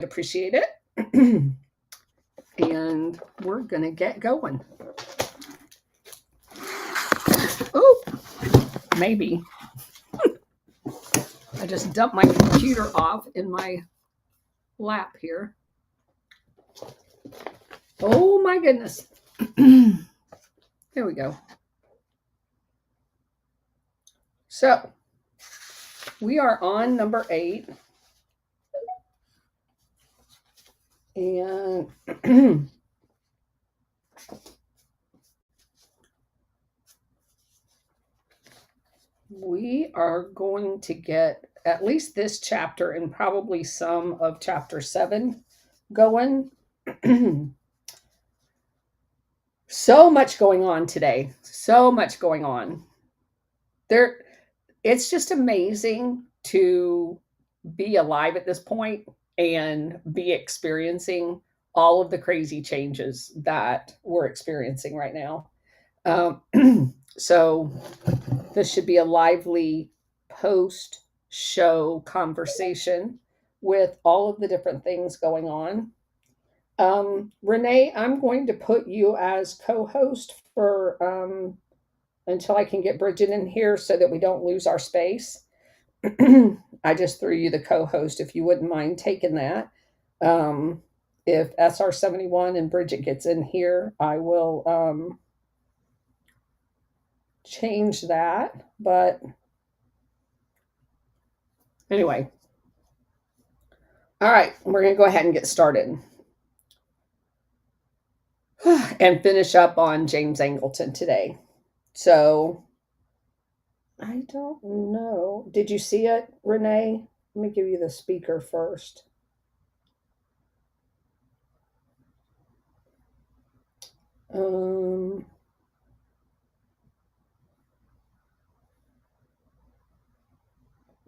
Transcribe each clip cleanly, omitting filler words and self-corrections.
appreciate it. And we're going to get going. Oh, maybe. I just dumped my computer off in my lap here. Oh my goodness. There we go. So we are on number 8. And we are going to get at least this chapter and probably some of chapter 7 going. So much going on today. So much going on. It's just amazing to be alive at this point and be experiencing all of the crazy changes that we're experiencing right now. So this should be a lively post show conversation with all of the different things going on. Renee, I'm going to put you as co-host for until I can get Bridget in here so that we don't lose our space. I just threw you the co-host if you wouldn't mind taking that. If SR71 and Bridget gets in here, I will change that. But anyway, all right, we're going to go ahead and get started and finish up on James Angleton today. So I don't know. Did you see it, Renee? Let me give you the speaker first.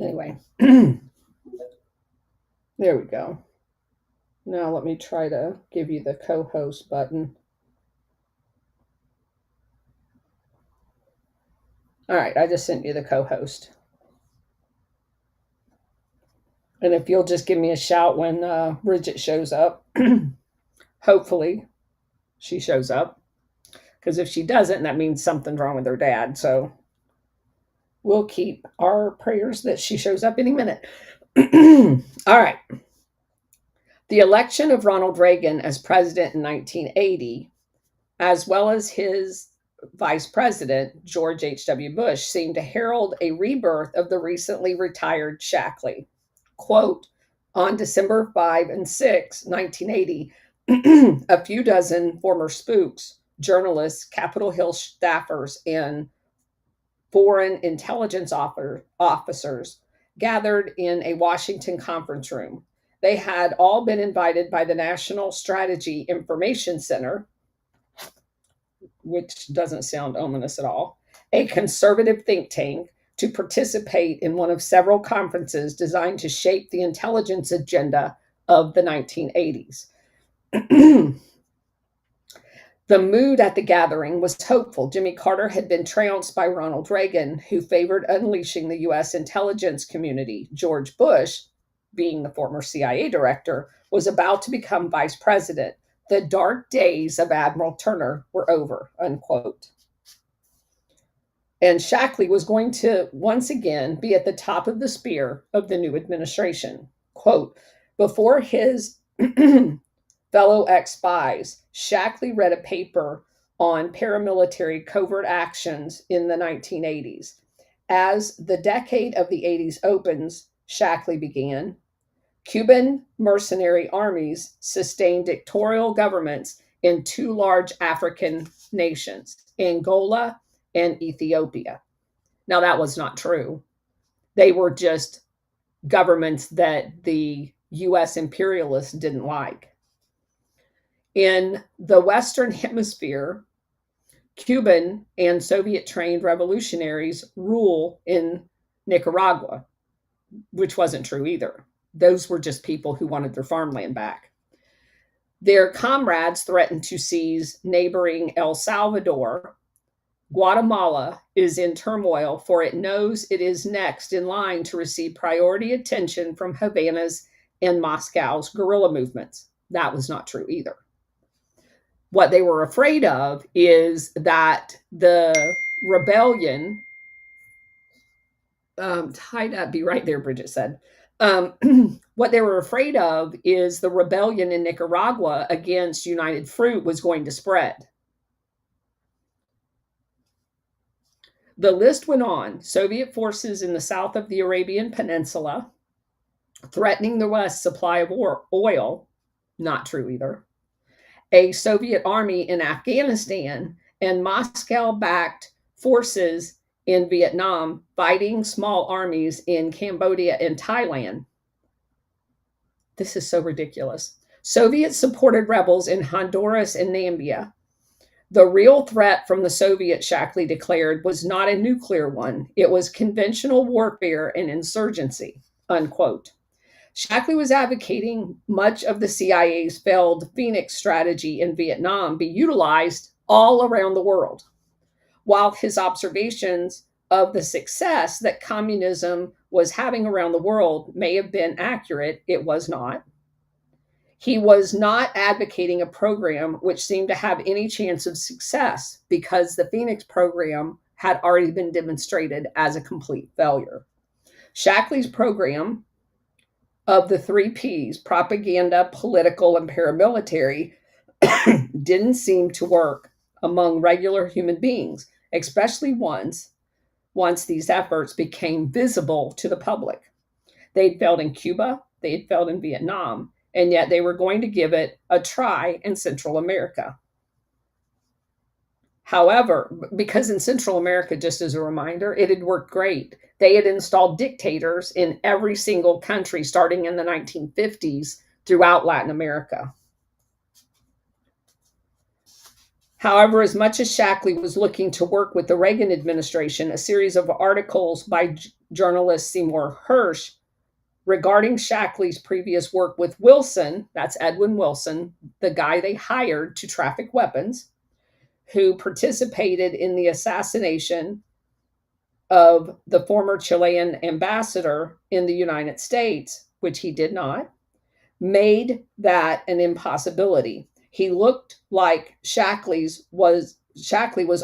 Anyway, there we go. Now let me try to give you the co-host button. All right, I just sent you the co-host. And if you'll just give me a shout when Bridget shows up, hopefully she shows up. Because if she doesn't, that means something's wrong with her dad. So we'll keep our prayers that she shows up any minute. All right. The election of Ronald Reagan as president in 1980, as well as his vice president, George H.W. Bush, seemed to herald a rebirth of the recently retired Shackley. Quote, on December 5 and 6, 1980, a few dozen former spooks, journalists, Capitol Hill staffers, and foreign intelligence officers gathered in a Washington conference room. They had all been invited by the National Strategy Information Center, which doesn't sound ominous at all, a conservative think tank, to participate in one of several conferences designed to shape the intelligence agenda of the 1980s. The mood at the gathering was hopeful. Jimmy Carter had been trounced by Ronald Reagan, who favored unleashing the U.S. intelligence community. George Bush, being the former CIA director, was about to become vice president. The dark days of Admiral Turner were over, unquote. And Shackley was going to once again be at the top of the spear of the new administration. Quote, before his fellow ex-spies, Shackley read a paper on paramilitary covert actions in the 1980s. As the decade of the 80s opens, Shackley began, Cuban mercenary armies sustained dictatorial governments in 2 large African nations, Angola and Ethiopia. Now, that was not true. They were just governments that the U.S. imperialists didn't like. In the Western Hemisphere, Cuban and Soviet-trained revolutionaries rule in Nicaragua, which wasn't true either. Those were just people who wanted their farmland back. Their comrades threatened to seize neighboring El Salvador. Guatemala is in turmoil, for it knows it is next in line to receive priority attention from Havana's and Moscow's guerrilla movements. That was not true either. What they were afraid of is that the rebellion, tied up, be right there, Bridget said. Um, what they were afraid of is the rebellion in Nicaragua against United Fruit was going to spread. The list went on. Soviet forces in the south of the Arabian Peninsula, threatening the West's supply of oil, not true either. A Soviet army in Afghanistan, and Moscow-backed forces in Vietnam fighting small armies in Cambodia and Thailand. This is so ridiculous. Soviet-supported rebels in Honduras and Namibia. The real threat from the Soviets, Shackley declared, was not a nuclear one. It was conventional warfare and insurgency, unquote. Shackley was advocating much of the CIA's failed Phoenix strategy in Vietnam be utilized all around the world. While his observations of the success that communism was having around the world may have been accurate, it was not. He was not advocating a program which seemed to have any chance of success because the Phoenix program had already been demonstrated as a complete failure. Shackley's program of the 3 Ps, propaganda, political, and paramilitary, didn't seem to work among regular human beings, especially once these efforts became visible to the public. They'd failed in Cuba, they had failed in Vietnam, and yet they were going to give it a try in Central America. However, because in Central America, just as a reminder, it had worked great. They had installed dictators in every single country starting in the 1950s throughout Latin America. However, as much as Shackley was looking to work with the Reagan administration, a series of articles by journalist Seymour Hersh regarding Shackley's previous work with Wilson, that's Edwin Wilson, the guy they hired to traffic weapons, who participated in the assassination of the former Chilean ambassador in the United States, which he did not, made that an impossibility. He looked like Shackley was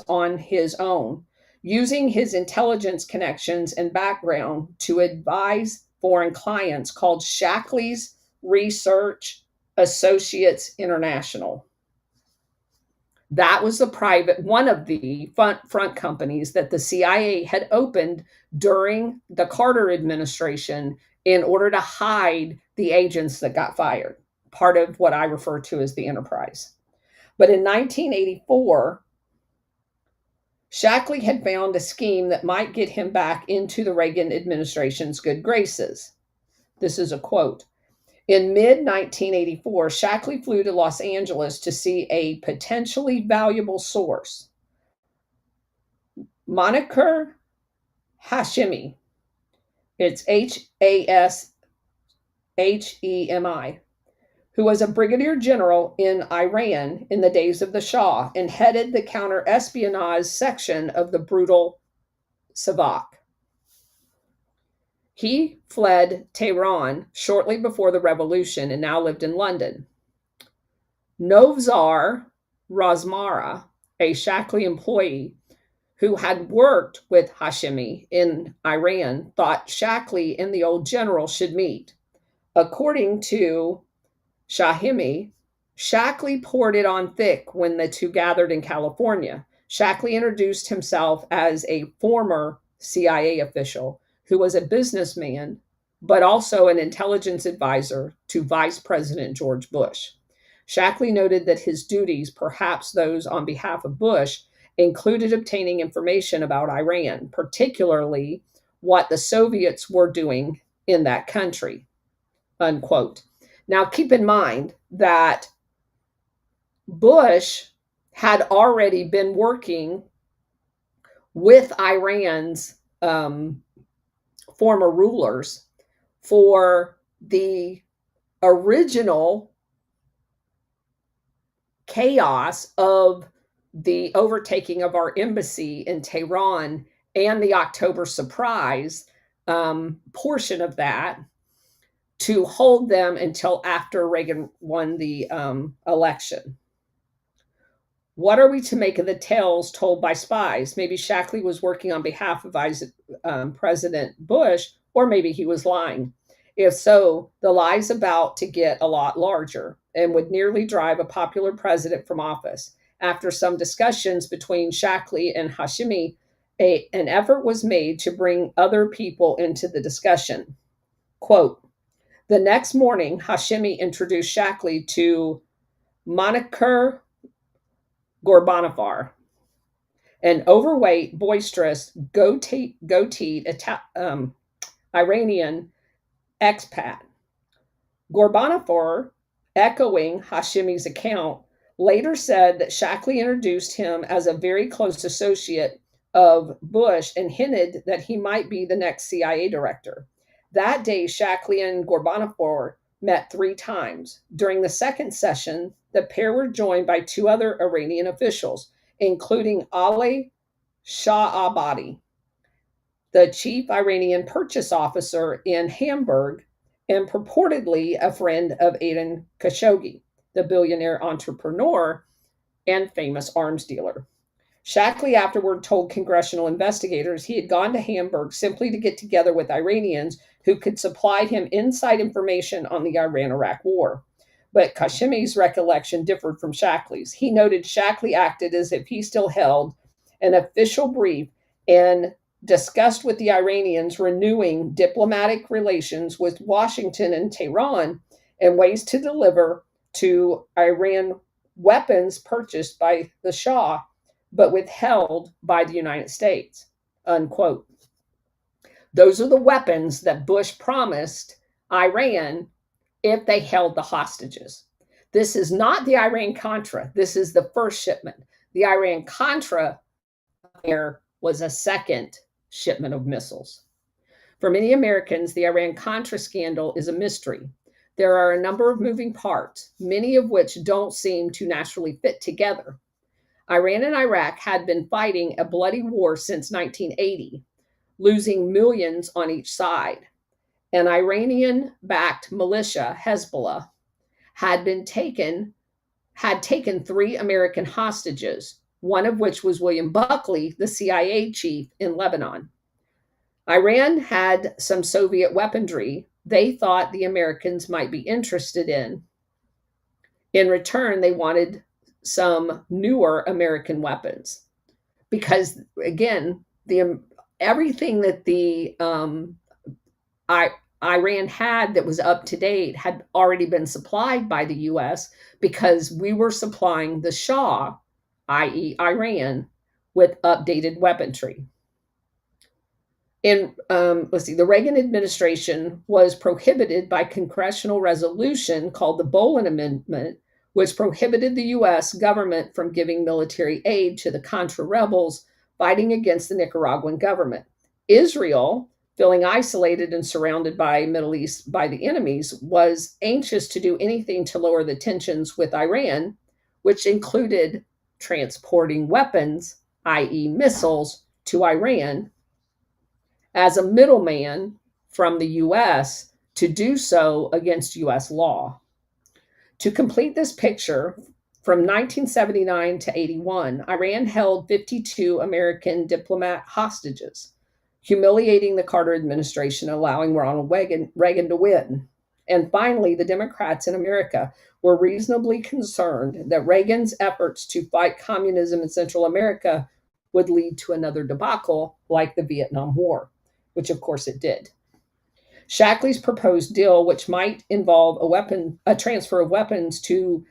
on his own, using his intelligence connections and background to advise foreign clients called Shackley's Research Associates International. That was one of the front companies that the CIA had opened during the Carter administration in order to hide the agents that got fired, part of what I refer to as the enterprise. But in 1984, Shackley had found a scheme that might get him back into the Reagan administration's good graces. This is a quote. In mid-1984, Shackley flew to Los Angeles to see a potentially valuable source, Moniker Hashemi. It's Hashemi, who was a brigadier general in Iran in the days of the Shah and headed the counter-espionage section of the brutal Savak. He fled Tehran shortly before the revolution and now lived in London. Novzar Razmara, a Shackley employee who had worked with Hashemi in Iran, thought Shackley and the old general should meet. According to Shahimi, Shackley poured it on thick when the two gathered in California. Shackley introduced himself as a former CIA official who was a businessman, but also an intelligence advisor to Vice President George Bush. Shackley noted that his duties, perhaps those on behalf of Bush, included obtaining information about Iran, particularly what the Soviets were doing in that country, unquote. Now, keep in mind that Bush had already been working with Iran's former rulers for the original chaos of the overtaking of our embassy in Tehran and the October surprise portion of that. to hold them until after Reagan won the election. What are we to make of the tales told by spies? Maybe Shackley was working on behalf of President Bush, or maybe he was lying. If so, the lie's about to get a lot larger and would nearly drive a popular president from office. After some discussions between Shackley and Hashemi, an effort was made to bring other people into the discussion. Quote, the next morning, Hashemi introduced Shackley to Moniker Ghorbanifar, an overweight, boisterous, goateed Iranian expat. Ghorbanifar, echoing Hashemi's account, later said that Shackley introduced him as a very close associate of Bush and hinted that he might be the next CIA director. That day, Shackley and Ghorbanifar met 3 times. During the second session, the pair were joined by 2 other Iranian officials, including Ali Shahbadi, the chief Iranian purchase officer in Hamburg, and purportedly a friend of Adnan Khashoggi, the billionaire entrepreneur and famous arms dealer. Shackley afterward told congressional investigators he had gone to Hamburg simply to get together with Iranians who could supply him inside information on the Iran-Iraq war. But Hashemi's recollection differed from Shackley's. He noted Shackley acted as if he still held an official brief and discussed with the Iranians renewing diplomatic relations with Washington and Tehran and ways to deliver to Iran weapons purchased by the Shah but withheld by the United States, unquote. Those are the weapons that Bush promised Iran if they held the hostages. This is not the Iran-Contra. This is the first shipment. The Iran-Contra affair was a second shipment of missiles. For many Americans, the Iran-Contra scandal is a mystery. There are a number of moving parts, many of which don't seem to naturally fit together. Iran and Iraq had been fighting a bloody war since 1980, losing millions on each side. An Iranian-backed militia, Hezbollah, had taken 3 American hostages, one of which was William Buckley, the CIA chief in Lebanon. Iran had some Soviet weaponry they thought the Americans might be interested in. In return, they wanted some newer American weapons because, again, everything that the Iran had that was up to date had already been supplied by the U.S. because we were supplying the Shah, i.e. Iran, with updated weaponry. The Reagan administration was prohibited by congressional resolution called the Bolin Amendment, which prohibited the U.S. government from giving military aid to the Contra rebels fighting against the Nicaraguan government. Israel, feeling isolated and surrounded by Middle East by the enemies, was anxious to do anything to lower the tensions with Iran, which included transporting weapons, i.e. missiles, to Iran as a middleman from the U.S. to do so against U.S. law. To complete this picture, from 1979 to 81, Iran held 52 American diplomat hostages, humiliating the Carter administration, allowing Ronald Reagan to win. And finally, the Democrats in America were reasonably concerned that Reagan's efforts to fight communism in Central America would lead to another debacle like the Vietnam War, which of course it did. Shackley's proposed deal, which might involve a transfer of weapons to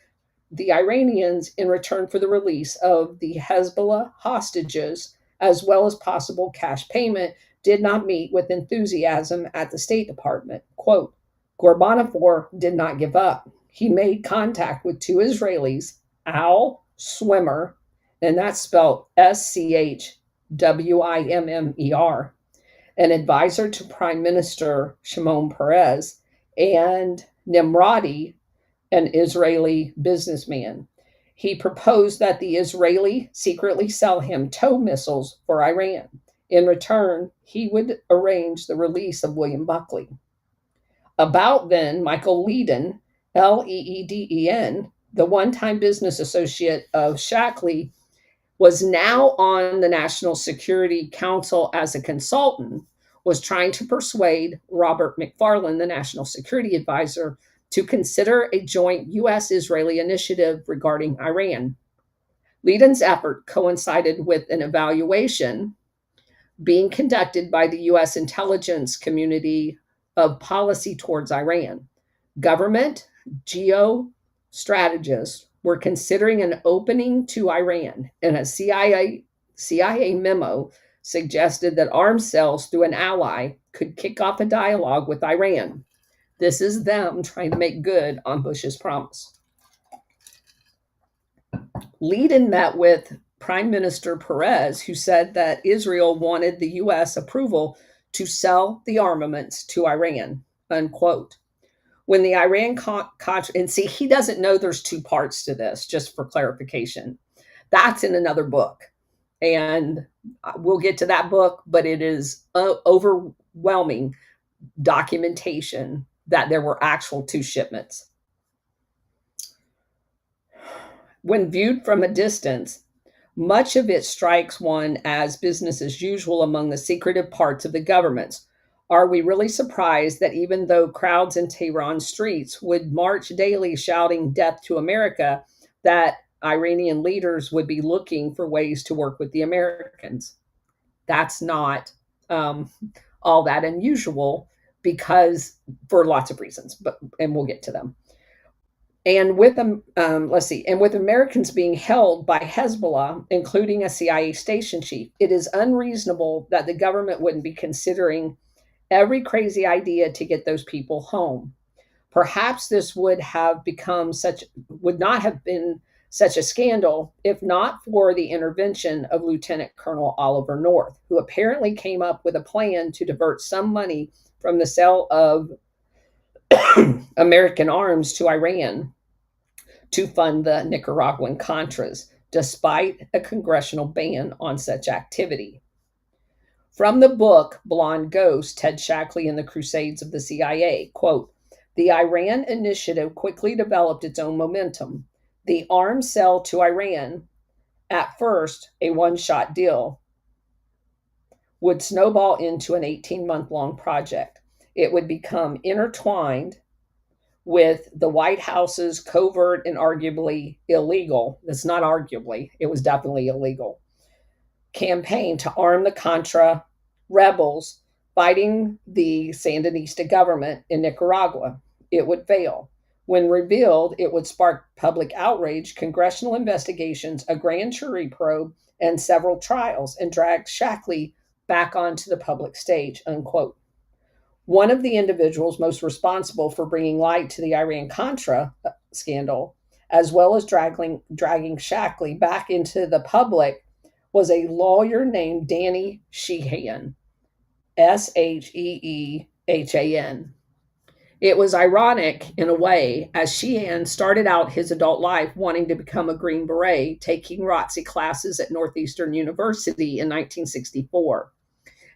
the Iranians in return for the release of the Hezbollah hostages, as well as possible cash payment, did not meet with enthusiasm at the State Department. Quote, Ghorbanifar did not give up. He made contact with 2 Israelis, Al Swimmer, and that's spelled Schwimmer, an advisor to Prime Minister Shimon Peres, and Nimrodi, an Israeli businessman. He proposed that the Israeli secretly sell him tow missiles for Iran. In return, he would arrange the release of William Buckley. About then, Michael Leeden, Leeden, the one time business associate of Shackley, was now on the National Security Council as a consultant, was trying to persuade Robert McFarlane, the National Security Advisor, to consider a joint U.S. Israeli initiative regarding Iran. Leeden's effort coincided with an evaluation being conducted by the U.S. intelligence community of policy towards Iran. Government geostrategists were considering an opening to Iran, and a CIA memo suggested that arms sales through an ally could kick off a dialogue with Iran. This is them trying to make good on Bush's promise. Leeden met with Prime Minister Perez, who said that Israel wanted the U.S. approval to sell the armaments to Iran, unquote. When the Iran and see, he doesn't know there's two parts to this, just for clarification. That's in another book. And we'll get to that book, but it is overwhelming documentation that there were actual two shipments. When viewed from a distance, much of it strikes one as business as usual among the secretive parts of the governments. Are we really surprised that even though crowds in Tehran streets would march daily shouting death to America, that Iranian leaders would be looking for ways to work with the Americans? That's not all that unusual, because for lots of reasons, and we'll get to them. And with with Americans being held by Hezbollah, including a CIA station chief, it is unreasonable that the government wouldn't be considering every crazy idea to get those people home. Perhaps this would not have been such a scandal if not for the intervention of Lieutenant Colonel Oliver North, who apparently came up with a plan to divert some money from the sale of American arms to Iran to fund the Nicaraguan Contras, despite a congressional ban on such activity. From the book Blonde Ghost, Ted Shackley and the Crusades of the CIA, quote, the Iran initiative quickly developed its own momentum. The arms sale to Iran, at first a one-shot deal, would snowball into an 18-month-long project. It would become intertwined with the White House's covert and arguably illegal, it's not arguably, it was definitely illegal, campaign to arm the Contra rebels fighting the Sandinista government in Nicaragua. It would fail. When revealed, it would spark public outrage, congressional investigations, a grand jury probe, and several trials, and drag Shackley back onto the public stage, unquote. One of the individuals most responsible for bringing light to the Iran-Contra scandal, as well as dragging Shackley back into the public, was a lawyer named Danny Sheehan, Sheehan. It was ironic in a way, as Sheehan started out his adult life wanting to become a Green Beret, taking ROTC classes at Northeastern University in 1964.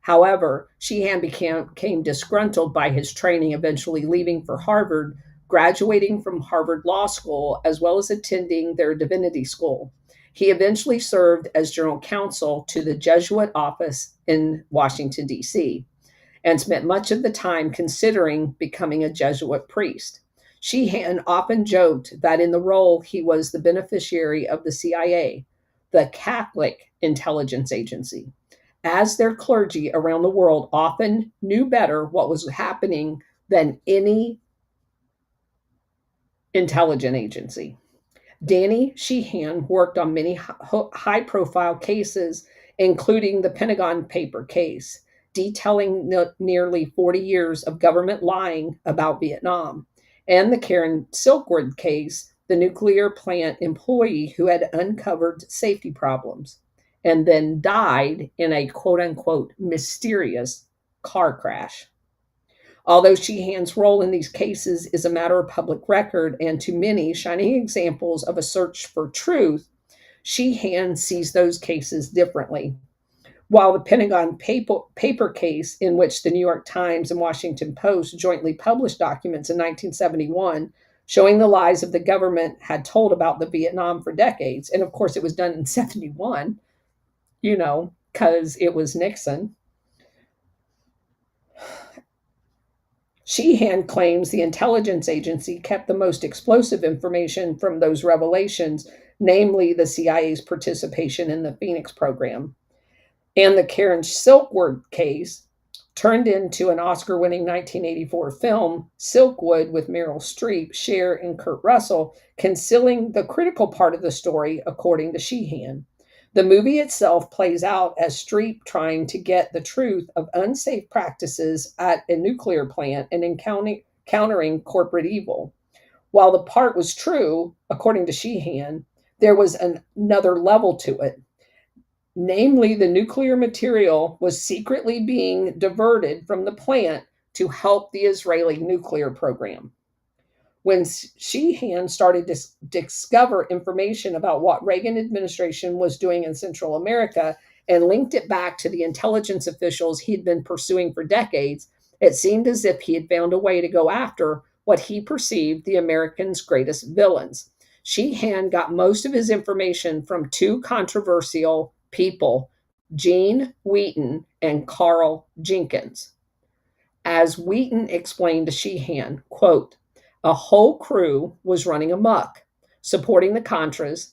However, Sheehan became disgruntled by his training, eventually leaving for Harvard, graduating from Harvard Law School, as well as attending their divinity school. He eventually served as general counsel to the Jesuit office in Washington, D.C., and spent much of the time considering becoming a Jesuit priest. Sheehan often joked that in the role he was the beneficiary of the CIA, the Catholic intelligence agency, as their clergy around the world often knew better what was happening than any intelligence agency. Danny Sheehan worked on many high-profile cases, including the Pentagon Paper case, detailing nearly 40 years of government lying about Vietnam, and the Karen Silkwood case, the nuclear plant employee who had uncovered safety problems and then died in a quote-unquote mysterious car crash. Although Sheehan's role in these cases is a matter of public record and to many shining examples of a search for truth, Sheehan sees those cases differently. while the Pentagon paper case, in which the New York Times and Washington Post jointly published documents in 1971 showing the lies of the government had told about the Vietnam for decades. And of course, it was done in 71, because it was Nixon. Sheehan claims the intelligence agency kept the most explosive information from those revelations, namely the CIA's participation in the Phoenix program. And the Karen Silkwood case turned into an Oscar-winning 1984 film, Silkwood, with Meryl Streep, Cher, and Kurt Russell, concealing the critical part of the story, according to Sheehan. The movie itself plays out as Streep trying to get the truth of unsafe practices at a nuclear plant and countering corporate evil. While the part was true, according to Sheehan, there was another level to it. Namely, the nuclear material was secretly being diverted from the plant to help the Israeli nuclear program. When Sheehan started to discover information about what Reagan administration was doing in Central America and linked it back to the intelligence officials he'd been pursuing for decades, it seemed as if he had found a way to go after what he perceived the Americans' greatest villains. Sheehan got most of his information from two controversial people, Gene Wheaton and Carl Jenkins. As Wheaton explained to Sheehan, quote, a whole crew was running amok, supporting the Contras,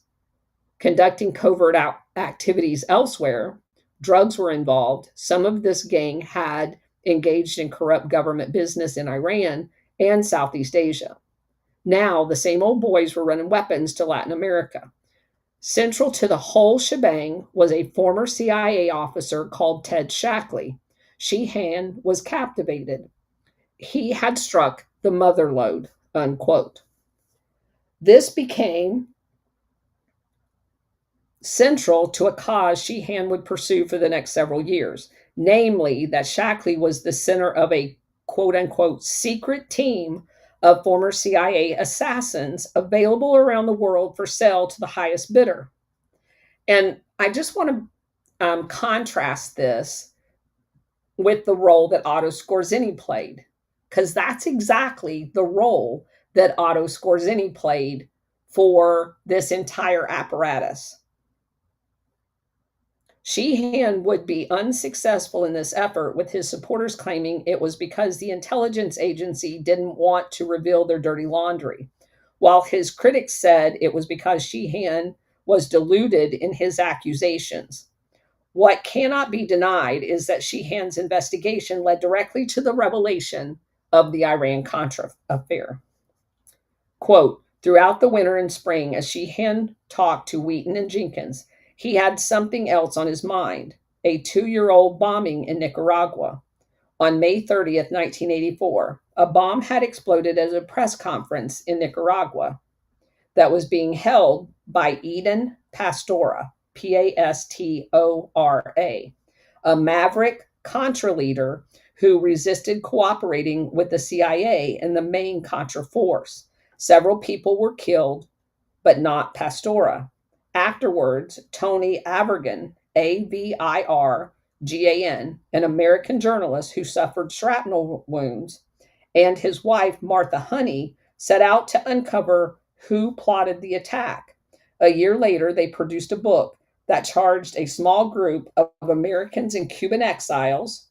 conducting covert activities elsewhere. Drugs were involved. Some of this gang had engaged in corrupt government business in Iran and Southeast Asia. Now, the same old boys were running weapons to Latin America. Central to the whole shebang was a former CIA officer called Ted Shackley. Sheehan was captivated. He had struck the mother lode, unquote. This became central to a cause Sheehan would pursue for the next several years, namely that Shackley was the center of a quote unquote secret team of former CIA assassins available around the world for sale to the highest bidder. And I just want to contrast this with the role that Otto Skorzeny played, because that's exactly the role that Otto Skorzeny played for this entire apparatus. Sheehan would be unsuccessful in this effort, with his supporters claiming it was because the intelligence agency didn't want to reveal their dirty laundry, while his critics said it was because Sheehan was deluded in his accusations. What cannot be denied is that Sheehan's investigation led directly to the revelation of the Iran-Contra affair. Quote, throughout the winter and spring, as Sheehan talked to Wheaton and Jenkins, he had something else on his mind, a 2-year-old bombing in Nicaragua. On May 30th, 1984, a bomb had exploded at a press conference in Nicaragua that was being held by Eden Pastora, Pastora, a maverick Contra leader who resisted cooperating with the CIA and the main Contra force. Several people were killed, but not Pastora. Afterwards, Tony Avirgan, Avirgan, an American journalist who suffered shrapnel wounds, and his wife, Martha Honey, set out to uncover who plotted the attack. A year later, they produced a book that charged a small group of Americans in Cuban exiles,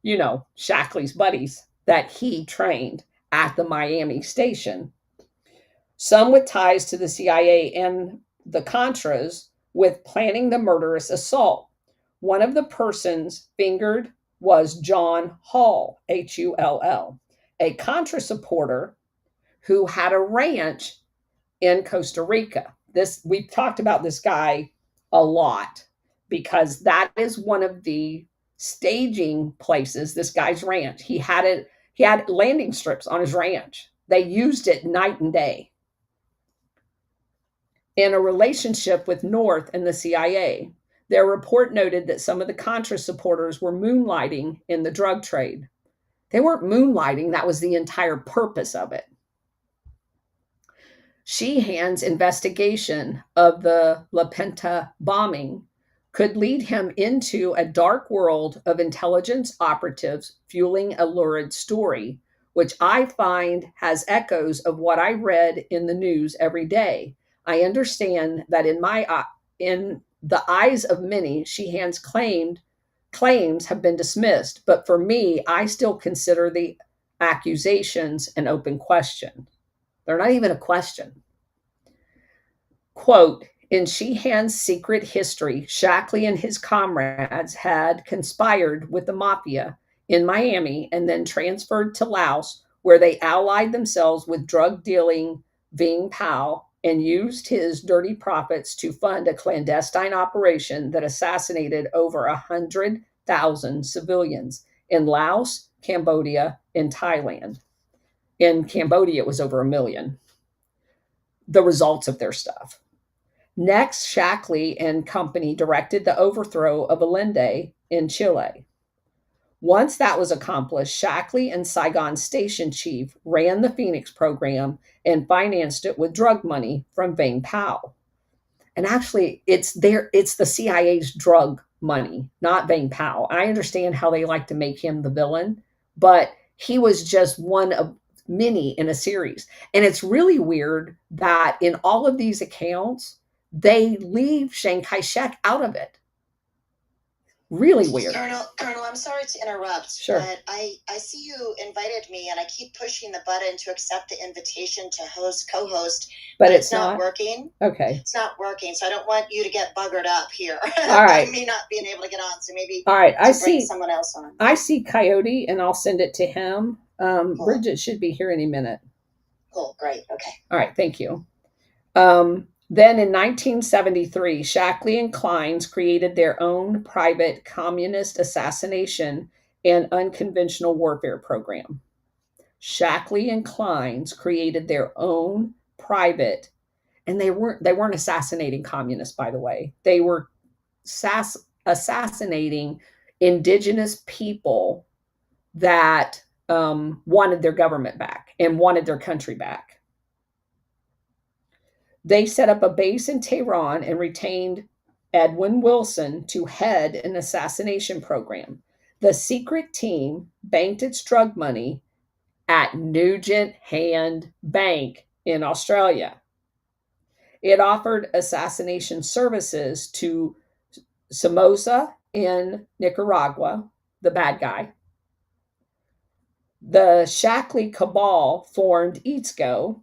Shackley's buddies, that he trained at the Miami station. Some with ties to the CIA and the Contras, with planning the murderous assault. One of the persons fingered was John Hull, Hull, a Contra supporter who had a ranch in Costa Rica. We've talked about this guy a lot because that is one of the staging places, this guy's ranch. He had landing strips on his ranch. They used it night and day. In a relationship with North and the CIA, their report noted that some of the Contra supporters were moonlighting in the drug trade. They weren't moonlighting, that was the entire purpose of it. Sheehan's investigation of the La Penta bombing could lead him into a dark world of intelligence operatives fueling a lurid story, which I find has echoes of what I read in the news every day. I understand that in the eyes of many, Sheehan's claims have been dismissed, but for me, I still consider the accusations an open question. They're not even a question. Quote, in Sheehan's secret history, Shackley and his comrades had conspired with the mafia in Miami and then transferred to Laos, where they allied themselves with drug dealing Ving Pao and used his dirty profits to fund a clandestine operation that assassinated over 100,000 civilians in Laos, Cambodia, and Thailand. In Cambodia, it was over 1 million. The results of their stuff. Next, Shackley and company directed the overthrow of Allende in Chile. Once that was accomplished, Shackley and Saigon's station chief ran the Phoenix program and financed it with drug money from Vang Pao. And actually, it's the CIA's drug money, not Vang Pao. I understand how they like to make him the villain, but he was just one of many in a series. And it's really weird that in all of these accounts, they leave Chiang Kai-shek out of it. Really weird. Colonel, I'm sorry to interrupt, Sure. but I see you invited me and I keep pushing the button to accept the invitation to co-host, but it's not working. Okay. It's not working, so I don't want you to get buggered up here. All right. Me not being able to get on, so maybe all right. I see someone else on. I see Coyote, and I'll send it to him. Cool. Bridget should be here any minute. Cool, great, okay. All right, thank you. Then in 1973, Shackley and Kleins created their own private communist assassination and unconventional warfare program. Shackley and Kleins created their own private, and they weren't assassinating communists, by the way. They were assassinating indigenous people that wanted their government back and wanted their country back. They set up a base in Tehran and retained Edwin Wilson to head an assassination program. The secret team banked its drug money at Nugent Hand Bank in Australia. It offered assassination services to Somoza in Nicaragua, the bad guy. The Shackley cabal formed EATSCO,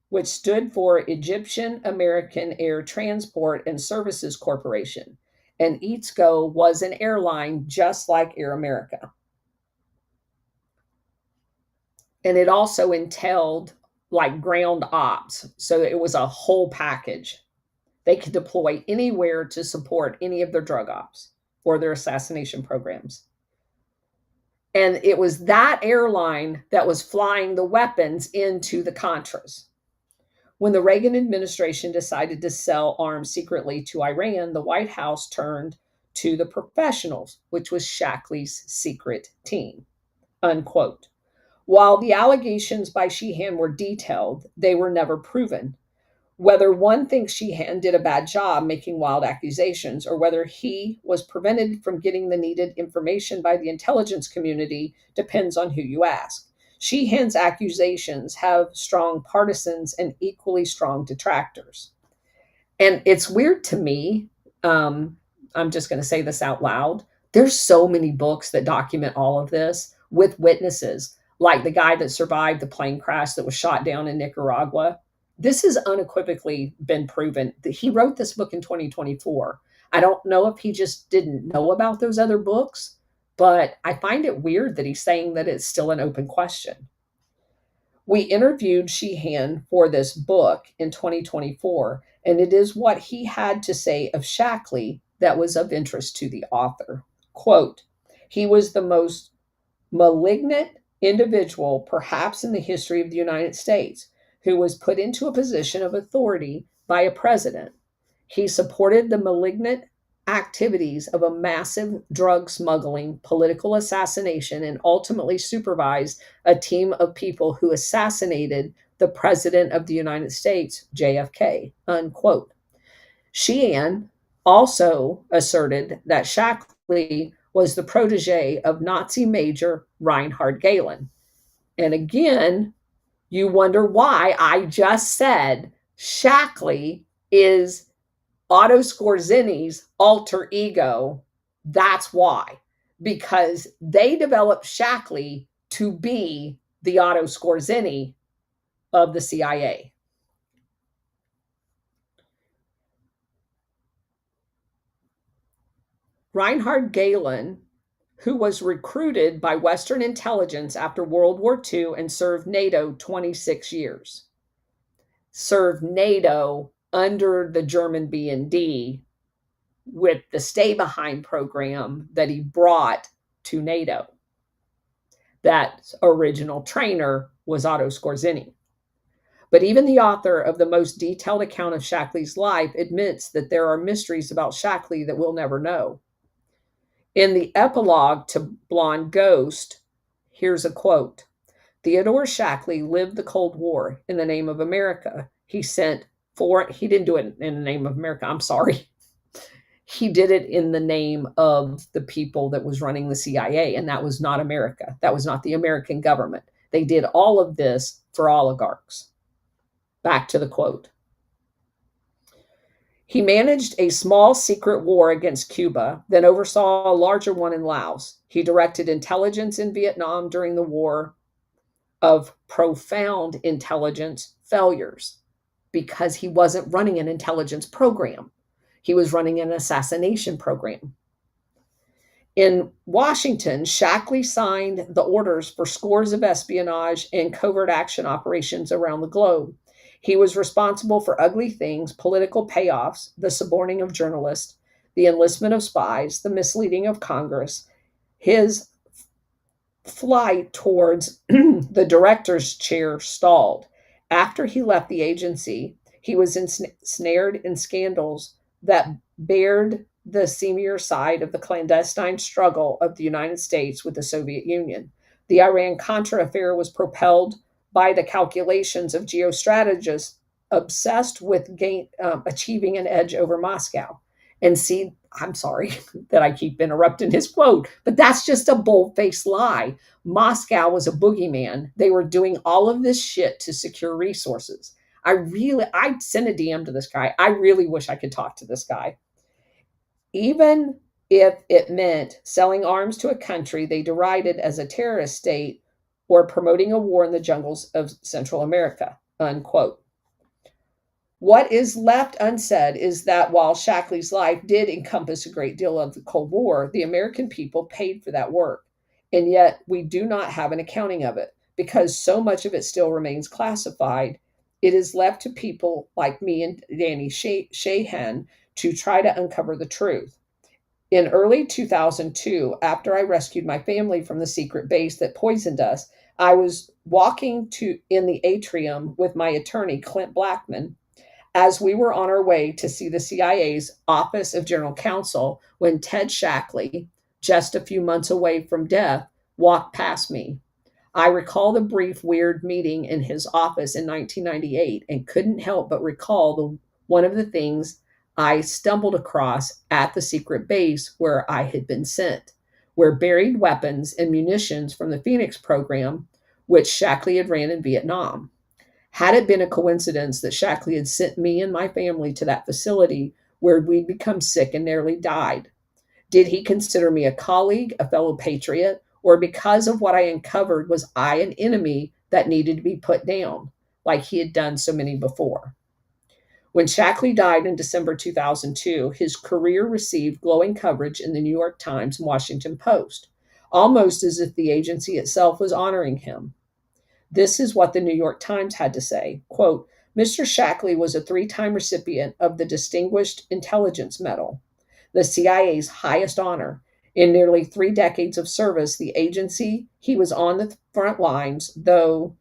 which stood for Egyptian American Air Transport and Services Corporation. And EATSCO was an airline just like Air America. And it also entailed like ground ops. So it was a whole package. They could deploy anywhere to support any of their drug ops or their assassination programs. And it was that airline that was flying the weapons into the Contras. When the Reagan administration decided to sell arms secretly to Iran, the White House turned to the professionals, which was Shackley's secret team, unquote. While the allegations by Sheehan were detailed, they were never proven. Whether one thinks Sheehan did a bad job making wild accusations or whether he was prevented from getting the needed information by the intelligence community depends on who you ask. Sheehan's accusations have strong partisans and equally strong detractors. And it's weird to me, I'm just going to say this out loud, there's so many books that document all of this with witnesses, like the guy that survived the plane crash that was shot down in Nicaragua. This has unequivocally been proven. He wrote this book in 2024. I don't know if he just didn't know about those other books, but I find it weird that he's saying that it's still an open question. We interviewed Sheehan for this book in 2024, and it is what he had to say of Shackley that was of interest to the author. Quote, he was the most malignant individual, perhaps in the history of the United States, who was put into a position of authority by a president. He supported the malignant activities of a massive drug smuggling, political assassination, and ultimately supervised a team of people who assassinated the President of the United States, JFK, unquote. Sheehan also asserted that Shackley was the protege of Nazi Major Reinhard Gehlen. And again, you wonder why I just said Shackley is Otto Skorzeny alter ego. That's why. Because they developed Shackley to be the Otto Skorzeny of the CIA. Reinhard Gehlen, who was recruited by Western intelligence after World War II and served NATO 26 years, served NATO under the German B&D with the Stay Behind program that he brought to NATO. That original trainer was Otto Skorzeny. But even the author of the most detailed account of Shackley's life admits that there are mysteries about Shackley that we'll never know. In the epilogue to Blonde Ghost, here's a quote. Theodore Shackley lived the Cold War in the name of America. He didn't do it in the name of America, I'm sorry. He did it in the name of the people that was running the CIA, and that was not America. That was not the American government. They did all of this for oligarchs. Back to the quote. He managed a small secret war against Cuba, then oversaw a larger one in Laos. He directed intelligence in Vietnam during the war of profound intelligence failures because he wasn't running an intelligence program. He was running an assassination program. In Washington, Shackley signed the orders for scores of espionage and covert action operations around the globe. He was responsible for ugly things, political payoffs, the suborning of journalists, the enlistment of spies, the misleading of Congress. His flight towards the director's chair stalled. After he left the agency, he was ensnared in scandals that bared the seamier side of the clandestine struggle of the United States with the Soviet Union. The Iran-Contra affair was propelled by the calculations of geostrategists obsessed with achieving an edge over Moscow. And see, I'm sorry that I keep interrupting his quote, but that's just a bold-faced lie. Moscow was a boogeyman. They were doing all of this shit to secure resources. I sent a DM to this guy. I really wish I could talk to this guy. Even if it meant selling arms to a country they derided as a terrorist state or promoting a war in the jungles of Central America, unquote. What is left unsaid is that while Shackley's life did encompass a great deal of the Cold War, the American people paid for that work. And yet we do not have an accounting of it because so much of it still remains classified. It is left to people like me and Danny Shahan to try to uncover the truth. In early 2002, after I rescued my family from the secret base that poisoned us, I was walking in the atrium with my attorney, Clint Blackman, as we were on our way to see the CIA's Office of General Counsel when Ted Shackley, just a few months away from death, walked past me. I recall the brief, weird meeting in his office in 1998 and couldn't help but recall one of the things I stumbled across at the secret base where I had been sent, where buried weapons and munitions from the Phoenix program, which Shackley had ran in Vietnam. Had it been a coincidence that Shackley had sent me and my family to that facility where we'd become sick and nearly died? Did he consider me a colleague, a fellow patriot, or because of what I uncovered, was I an enemy that needed to be put down, like he had done so many before? When Shackley died in December 2002, his career received glowing coverage in the New York Times and Washington Post, almost as if the agency itself was honoring him. This is what the New York Times had to say. Quote, Mr. Shackley was a 3-time recipient of the Distinguished Intelligence Medal, the CIA's highest honor. In nearly 3 decades of service, the agency, he was on the front lines, though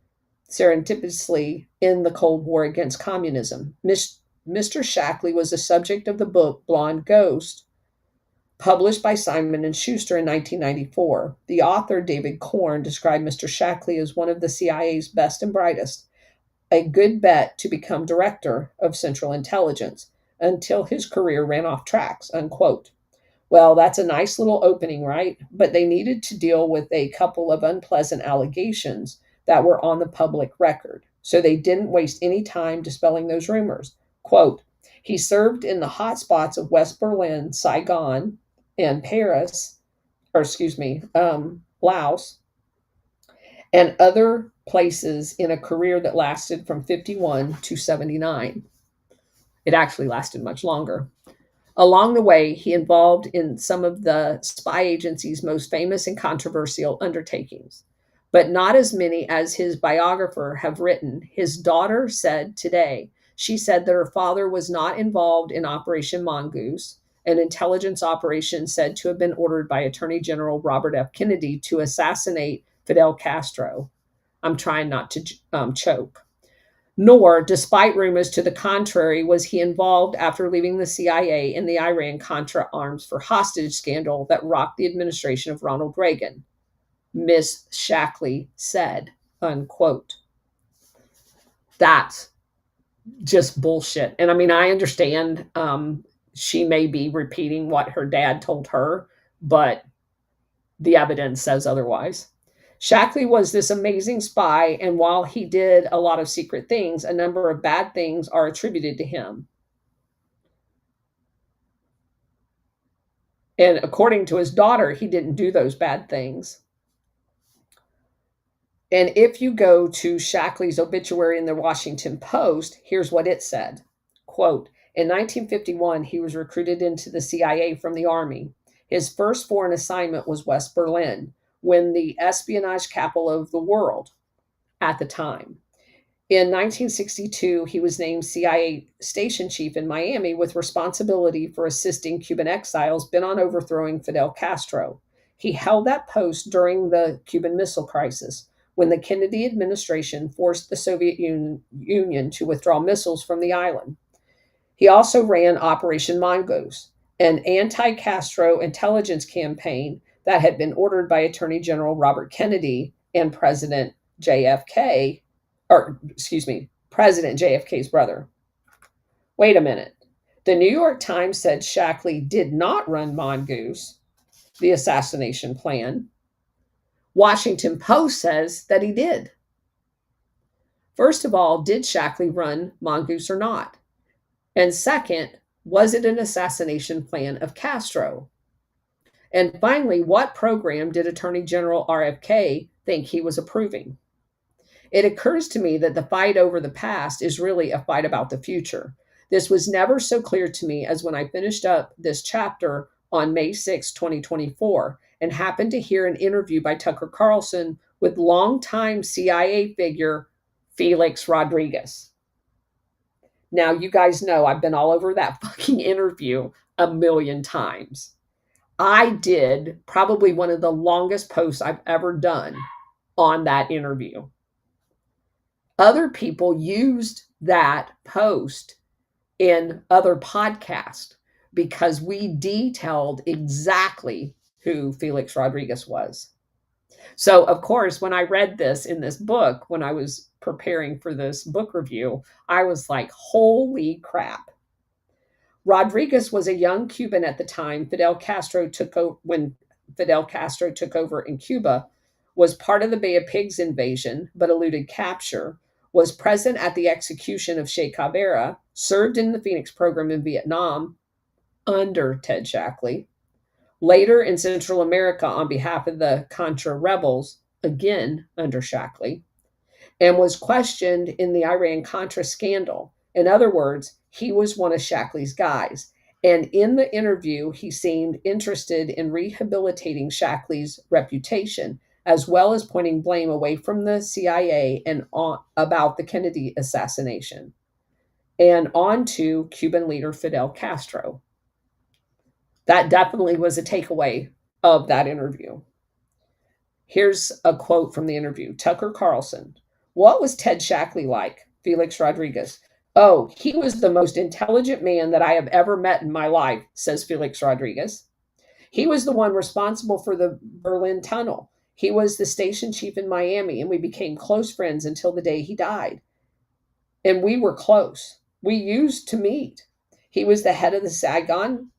serendipitously in the Cold War against communism. Mr. Shackley was the subject of the book Blonde Ghost, published by Simon & Schuster in 1994. The author, David Korn, described Mr. Shackley as one of the CIA's best and brightest, a good bet to become director of Central Intelligence, until his career ran off tracks, unquote. Well, that's a nice little opening, right? But they needed to deal with a couple of unpleasant allegations that were on the public record. So they didn't waste any time dispelling those rumors. Quote, he served in the hot spots of West Berlin, Saigon, and Paris, Laos, and other places in a career that lasted from 51 to 79. It actually lasted much longer. Along the way, he involved in some of the spy agency's most famous and controversial undertakings, but not as many as his biographer have written. His daughter said today, she said that her father was not involved in Operation Mongoose, an intelligence operation said to have been ordered by Attorney General Robert F. Kennedy to assassinate Fidel Castro. I'm trying not to choke. Nor, despite rumors to the contrary, was he involved after leaving the CIA in the Iran-Contra arms for hostage scandal that rocked the administration of Ronald Reagan, Miss Shackley said, unquote. That's just bullshit. And I mean, I understand she may be repeating what her dad told her, but the evidence says otherwise. Shackley was this amazing spy, and while he did a lot of secret things, a number of bad things are attributed to him. And according to his daughter, he didn't do those bad things. And if you go to Shackley's obituary in the Washington Post, here's what it said. Quote, in 1951, he was recruited into the CIA from the Army. His first foreign assignment was West Berlin, when the espionage capital of the world at the time. In 1962, he was named CIA station chief in Miami with responsibility for assisting Cuban exiles bent on overthrowing Fidel Castro. He held that post during the Cuban Missile Crisis, when the Kennedy administration forced the Soviet Union to withdraw missiles from the island. He also ran Operation Mongoose, an anti-Castro intelligence campaign that had been ordered by Attorney General Robert Kennedy and President JFK's brother. Wait a minute. The New York Times said Shackley did not run Mongoose, the assassination plan. Washington Post says that he did. First of all, did Shackley run Mongoose or not? And second, was it an assassination plan of Castro? And finally, what program did Attorney General RFK think he was approving? It occurs to me that the fight over the past is really a fight about the future. This was never so clear to me as when I finished up this chapter on May 6, 2024, and happened to hear an interview by Tucker Carlson with longtime CIA figure Felix Rodriguez. Now, you guys know I've been all over that fucking interview a million times. I did probably one of the longest posts I've ever done on that interview. Other people used that post in other podcasts because we detailed exactly who Felix Rodriguez was. So, of course, when I read this in this book, when I was preparing for this book review, I was like, holy crap. Rodriguez was a young Cuban at the time when Fidel Castro took over in Cuba, was part of the Bay of Pigs invasion, but eluded capture, was present at the execution of Che Guevara, served in the Phoenix program in Vietnam under Ted Shackley, later in Central America on behalf of the Contra rebels, again under Shackley, and was questioned in the Iran-Contra scandal. In other words, he was one of Shackley's guys. And in the interview, he seemed interested in rehabilitating Shackley's reputation, as well as pointing blame away from the CIA and about the Kennedy assassination, and on to Cuban leader Fidel Castro. That definitely was a takeaway of that interview. Here's a quote from the interview. Tucker Carlson. What was Ted Shackley like? Felix Rodriguez. Oh, he was the most intelligent man that I have ever met in my life, says Felix Rodriguez. He was the one responsible for the Berlin Tunnel. He was the station chief in Miami, and we became close friends until the day he died. And we were close. We used to meet. He was the head of the Saigon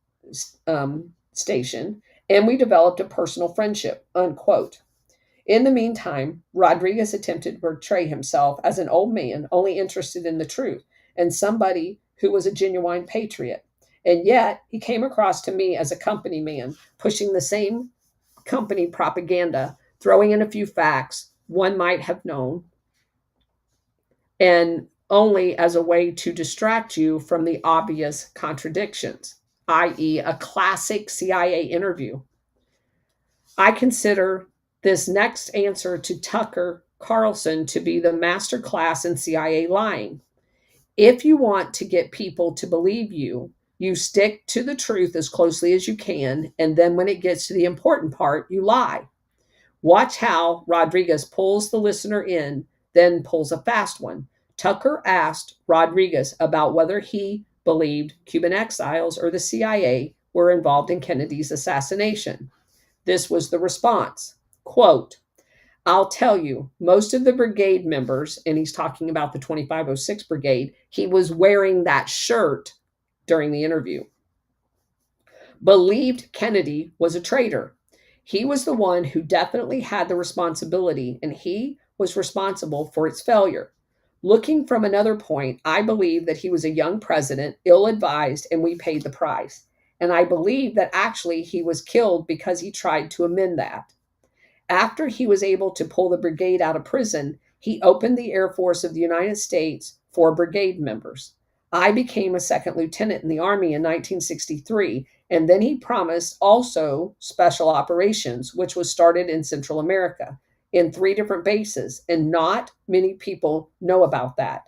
station, and we developed a personal friendship, unquote. In the meantime, Rodriguez attempted to portray himself as an old man only interested in the truth and somebody who was a genuine patriot. And yet, he came across to me as a company man, pushing the same company propaganda, throwing in a few facts one might have known, and only as a way to distract you from the obvious contradictions, i.e., a classic CIA interview. I consider this next answer to Tucker Carlson to be the master class in CIA lying. If you want to get people to believe you, you stick to the truth as closely as you can, and then when it gets to the important part, you lie. Watch how Rodriguez pulls the listener in, then pulls a fast one. Tucker asked Rodriguez about whether he believed Cuban exiles or the CIA were involved in Kennedy's assassination. This was the response. Quote, I'll tell you, most of the brigade members, and he's talking about the 2506 Brigade, he was wearing that shirt during the interview, believed Kennedy was a traitor. He was the one who definitely had the responsibility, and he was responsible for its failure. Looking from another point, I believe that he was a young president, ill advised, and we paid the price. And I believe that actually he was killed because he tried to amend that. After he was able to pull the brigade out of prison, he opened the Air Force of the United States for brigade members. I became a second lieutenant in the Army in 1963, and then he promised also special operations, which was started in Central America in 3 different bases, and not many people know about that.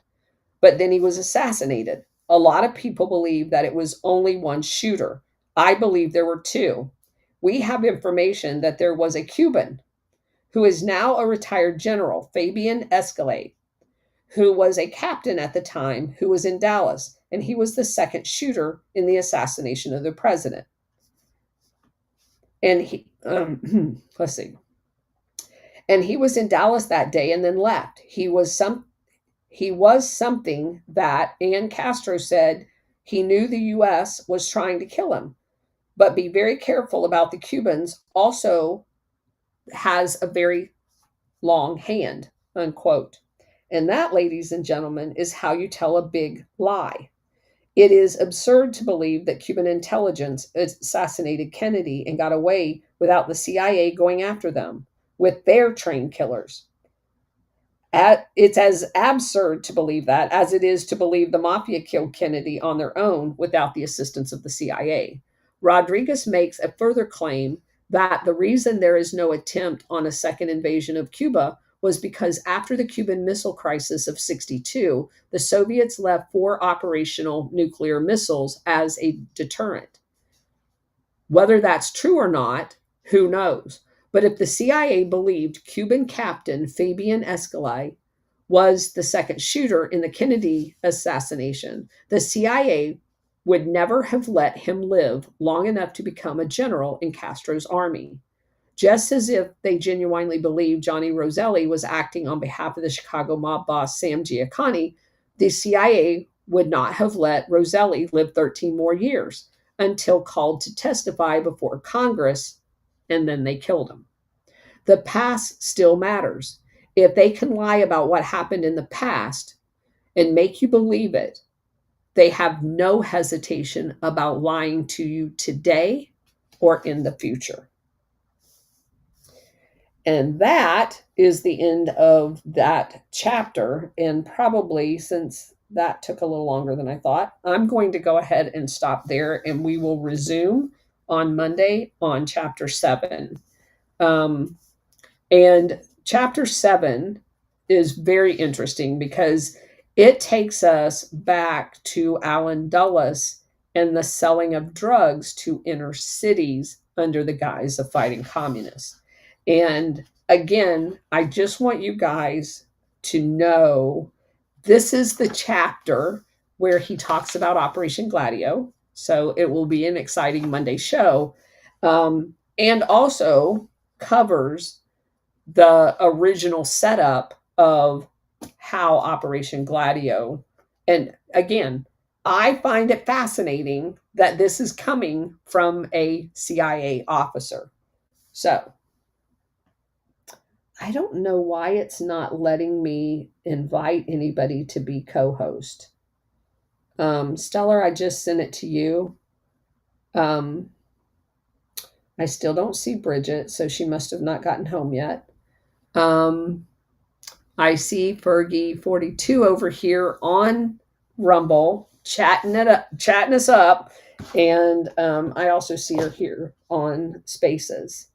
But then he was assassinated. A lot of people believe that it was only one shooter. I believe there were 2. We have information that there was a Cuban who is now a retired general, Fabian Escalade, who was a captain at the time, who was in Dallas, and he was the second shooter in the assassination of the president. And he, let's see, and he was in Dallas that day and then left. He was something that Ann Castro said he knew the U.S. was trying to kill him. But be very careful about the Cubans also has a very long hand, unquote. And that, ladies and gentlemen, is how you tell a big lie. It is absurd to believe that Cuban intelligence assassinated Kennedy and got away without the CIA going after them with their trained killers. It's as absurd to believe that as it is to believe the mafia killed Kennedy on their own without the assistance of the CIA. Rodriguez makes a further claim that the reason there is no attempt on a second invasion of Cuba was because after the Cuban Missile Crisis of 1962, the Soviets left 4 operational nuclear missiles as a deterrent. Whether that's true or not, who knows? But if the CIA believed Cuban captain Fabian Escalade was the second shooter in the Kennedy assassination, the CIA would never have let him live long enough to become a general in Castro's army. Just as if they genuinely believed Johnny Roselli was acting on behalf of the Chicago mob boss Sam Giancana, the CIA would not have let Roselli live 13 more years until called to testify before Congress, and then they killed him. The past still matters. If they can lie about what happened in the past and make you believe it, they have no hesitation about lying to you today or in the future. And that is the end of that chapter. And probably, since that took a little longer than I thought, I'm going to go ahead and stop there, and we will resume on Monday on chapter 7. And chapter 7 is very interesting because it takes us back to Allen Dulles and the selling of drugs to inner cities under the guise of fighting communists. And again, I just want you guys to know this is the chapter where he talks about Operation Gladio. So it will be an exciting Monday show. And also covers the original setup of how Operation Gladio, and again, I find it fascinating that this is coming from a CIA officer. So I don't know why it's not letting me invite anybody to be co-host. Stellar, I just sent it to you. Um, I still don't see Bridget, so she must have not gotten home yet. Um, I see Fergie 42 over here on Rumble chatting us up, and I also see her here on Spaces.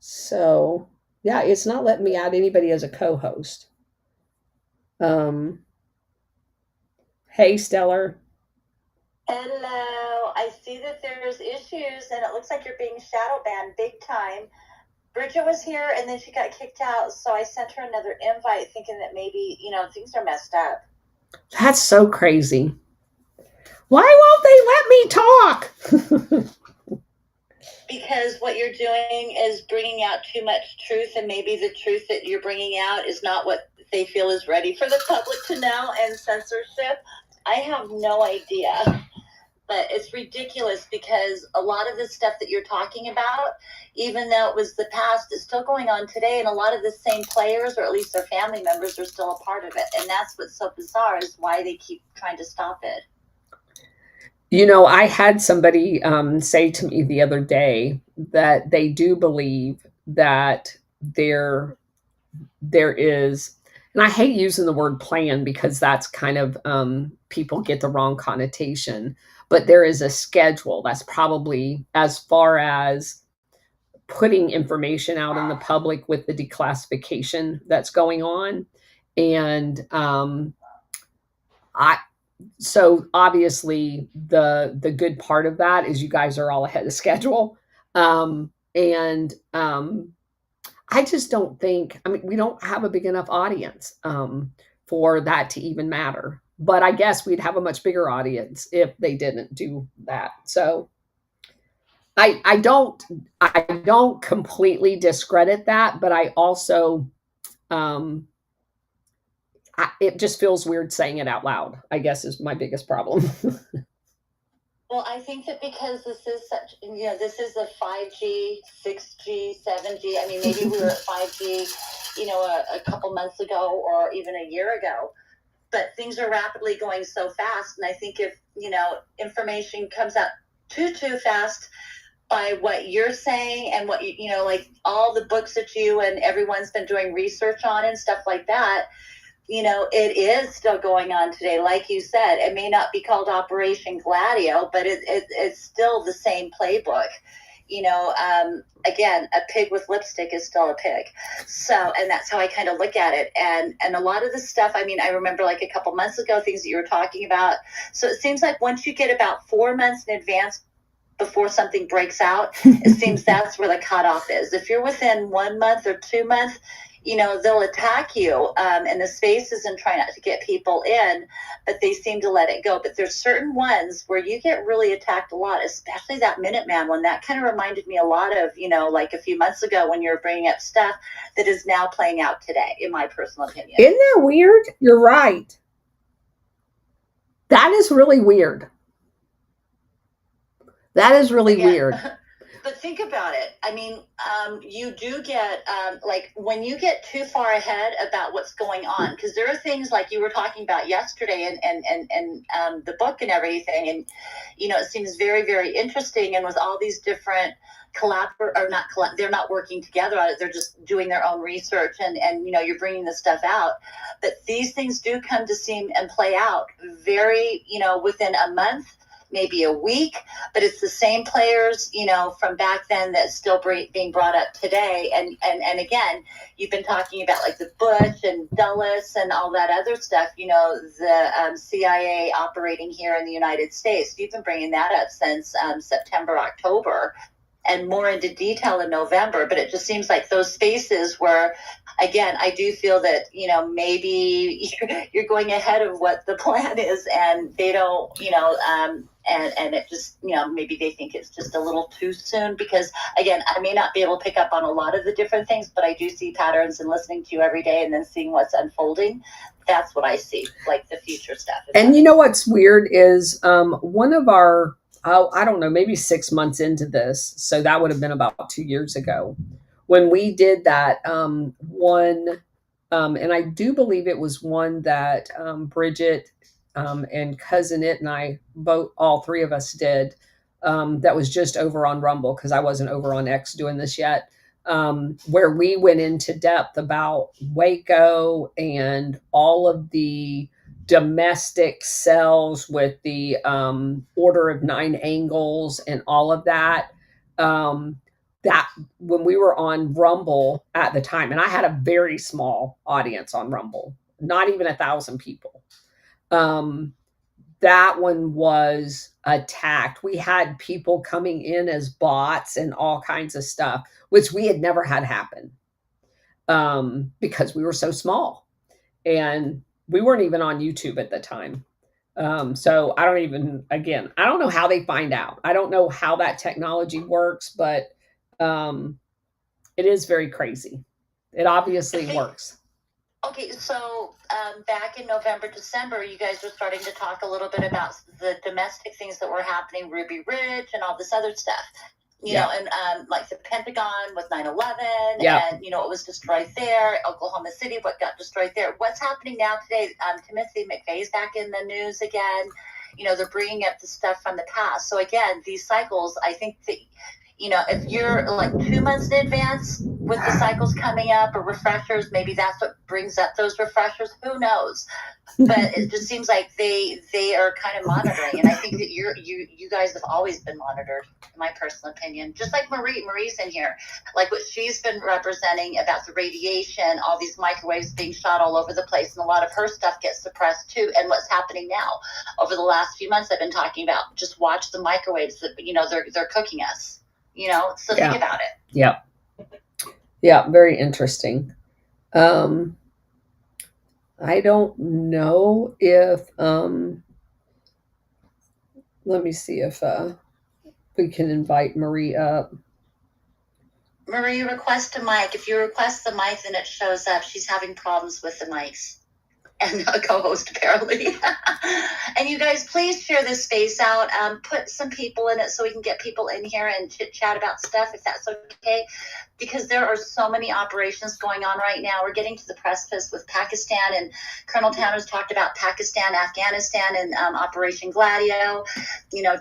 So yeah, it's not letting me add anybody as a co-host. Hey, Stellar. Hello. I see that there's issues, and it looks like you're being shadow banned big time. Bridget was here, and then she got kicked out, so I sent her another invite thinking that maybe, things are messed up. That's so crazy. Why won't they let me talk? Because what you're doing is bringing out too much truth, and maybe the truth that you're bringing out is not what they feel is ready for the public to know, and censorship. I have no idea. But it's ridiculous because a lot of the stuff that you're talking about, even though it was the past, is still going on today. And a lot of the same players, or at least their family members, are still a part of it. And that's what's so bizarre, is why they keep trying to stop it. I had somebody say to me the other day that they do believe that there is, and I hate using the word plan because that's kind of people get the wrong connotation, but there is a schedule that's probably as far as putting information out in the public with the declassification that's going on. And so obviously the good part of that is you guys are all ahead of schedule. And I just don't think, we don't have a big enough audience for that to even matter. But I guess we'd have a much bigger audience if they didn't do that. So I don't completely discredit that, but I also it just feels weird saying it out loud, I guess, is my biggest problem. Well, I think that because this is this is a 5G, 6G, 7G. I mean, maybe we were at 5G, a couple months ago or even a year ago. But things are rapidly going so fast. And I think if, information comes out too fast by what you're saying and what, like all the books that you and everyone's been doing research on and stuff like that, it is still going on today. Like you said, it may not be called Operation Gladio, but it's still the same playbook. Again, a pig with lipstick is still a pig. So, and that's how I kind of look at it. And a lot of the stuff, I remember like a couple months ago, things that you were talking about. So it seems like once you get about 4 months in advance before something breaks out, it seems that's where the cutoff is. If you're within 1 month or 2 months, they'll attack you in the spaces and try not to get people in, but they seem to let it go. But there's certain ones where you get really attacked a lot, especially that Minuteman one. That kind of reminded me a lot of, like a few months ago when you were bringing up stuff that is now playing out today, in my personal opinion. Isn't that weird? You're right. That is really weird. That is really weird. But think about it. You do get, like when you get too far ahead about what's going on, because there are things like you were talking about yesterday and the book and everything. And, it seems very, very interesting. And with all these different they're not working together on it. They're just doing their own research and you're bringing this stuff out. But these things do come to seem and play out very, within a month, maybe a week, but it's the same players, from back then that's still being brought up today. And again, you've been talking about like the Bush and Dulles and all that other stuff, the CIA operating here in the United States. You've been bringing that up since September, October, and more into detail in November. But it just seems like those spaces where, again, I do feel that, maybe you're going ahead of what the plan is, and they don't, and it just, maybe they think it's just a little too soon, because again, I may not be able to pick up on a lot of the different things, but I do see patterns and listening to you every day and then seeing what's unfolding. That's what I see, like the future stuff. And you know what's weird is one of our, I don't know, maybe 6 months into this, so that would have been about 2 years ago, when we did that one, and I do believe it was one that Bridget and Cousin It and I, all three of us did, that was just over on Rumble, because I wasn't over on X doing this yet, where we went into depth about Waco and all of the domestic cells with the order of 9 angles and all of that. That when we were on Rumble at the time, and I had a very small audience on Rumble, not even 1,000 people. That one was attacked. We had people coming in as bots and all kinds of stuff, which we had never had happen, because we were so small, and we weren't even on YouTube at the time. So I don't know how they find out. I don't know how that technology works, but it is very crazy. It obviously works. Okay, so back in November, December, you guys were starting to talk a little bit about the domestic things that were happening, Ruby Ridge and all this other stuff. You know, and like the Pentagon with 9/11, and it was destroyed there. Oklahoma City, what got destroyed there? What's happening now today? Timothy McVeigh's back in the news again. They're bringing up the stuff from the past. So again, these cycles, I think that, if you're like 2 months in advance with the cycles coming up or refreshers, maybe that's what brings up those refreshers. Who knows? But it just seems like they are kind of monitoring, and I think that you guys have always been monitored, in my personal opinion. Just like Marie's in here, like what she's been representing about the radiation, all these microwaves being shot all over the place, and a lot of her stuff gets suppressed too. And what's happening now over the last few months, I've been talking about, just watch the microwaves that they're cooking us. So think about it. Yeah, very interesting. I don't know if let me see if we can invite Marie up. Marie, request a mic. If you request the mic, then it shows up. She's having problems with the mics. And a co-host, apparently. And you guys, please share this space out. Put some people in it so we can get people in here and chit-chat about stuff, if that's okay. Because there are so many operations going on right now. We're getting to the precipice with Pakistan, and Colonel Tanner's talked about Pakistan, Afghanistan, and Operation Gladio.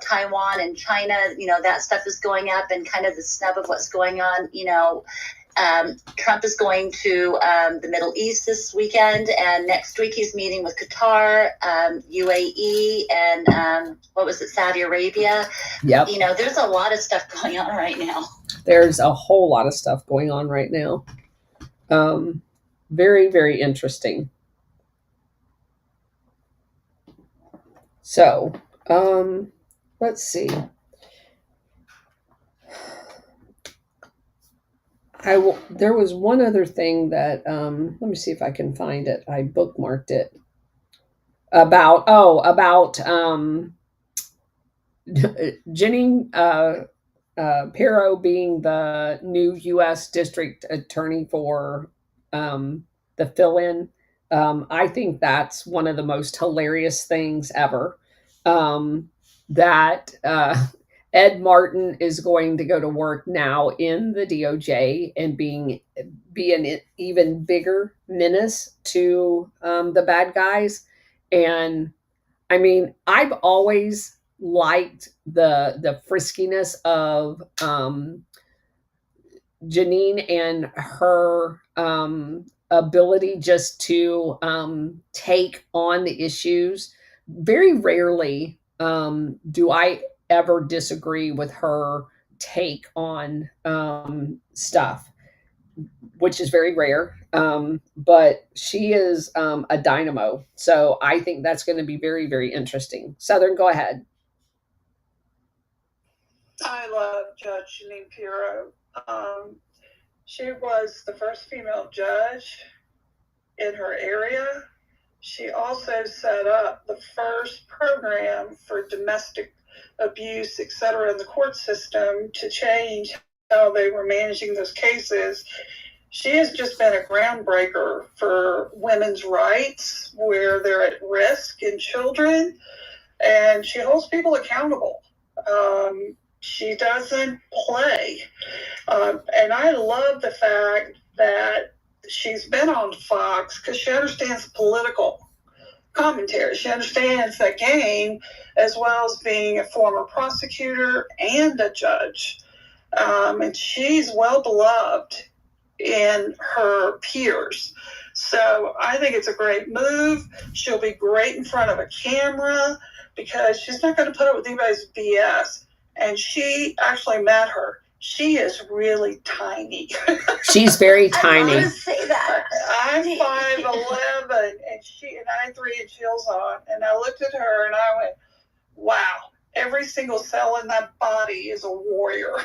Taiwan and China, that stuff is going up, and kind of the snub of what's going on, Trump is going to the Middle East this weekend, and next week he's meeting with Qatar, UAE, and Saudi Arabia. Yep. There's a lot of stuff going on right now. There's a whole lot of stuff going on right now. Very, very interesting. So, let's see. There was one other thing that, let me see if I can find it. I bookmarked it. About Jenny Pirro being the new U.S. District Attorney for the fill-in. I think that's one of the most hilarious things ever. That Ed Martin is going to go to work now in the DOJ and be an even bigger menace to the bad guys. And I mean, I've always liked the friskiness of Janine and her ability just to take on the issues. Very rarely do I ever disagree with her take on stuff, which is very rare. But she is a dynamo. So I think that's going to be very, very interesting. Southern, go ahead. I love Judge Janine Pirro. She was the first female judge in her area. She also set up the first program for domestic abuse, et cetera, in the court system to change how they were managing those cases. She has just been a groundbreaker for women's rights where they're at risk in children, and she holds people accountable. She doesn't play. And I love the fact that she's been on Fox because she understands political commentary. She understands that game as well as being a former prosecutor and a judge. And she's well beloved in her peers. So I think it's a great move. She'll be great in front of a camera because she's not going to put up with anybody's BS. And she actually met her. She is really tiny. She's very tiny. I want to say that. I'm 5'11", and I had 3-inch heels on. And I looked at her and I went, wow, every single cell in that body is a warrior.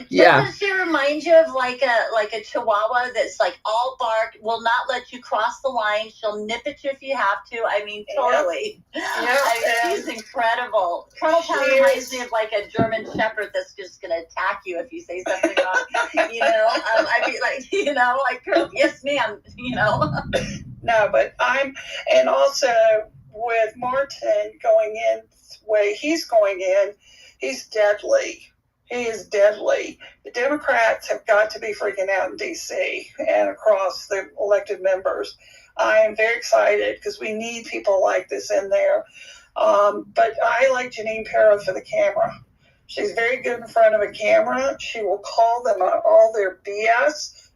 Yeah. Doesn't she remind you of like a chihuahua that's like all bark, will not let you cross the line. She'll nip at you if you have to. I mean, totally. Yep. I mean, she's incredible. Colonel Pound reminds me of like a German Shepherd that's just going to attack you if you say something wrong. I'd be like, girl, yes, ma'am. No, but and also with Martin going in the way he's going in, he's deadly. He is deadly. The Democrats have got to be freaking out in D.C. and across the elected members. I am very excited because we need people like this in there. But I like Janine Pirro for the camera. She's very good in front of a camera. She will call them on all their BS.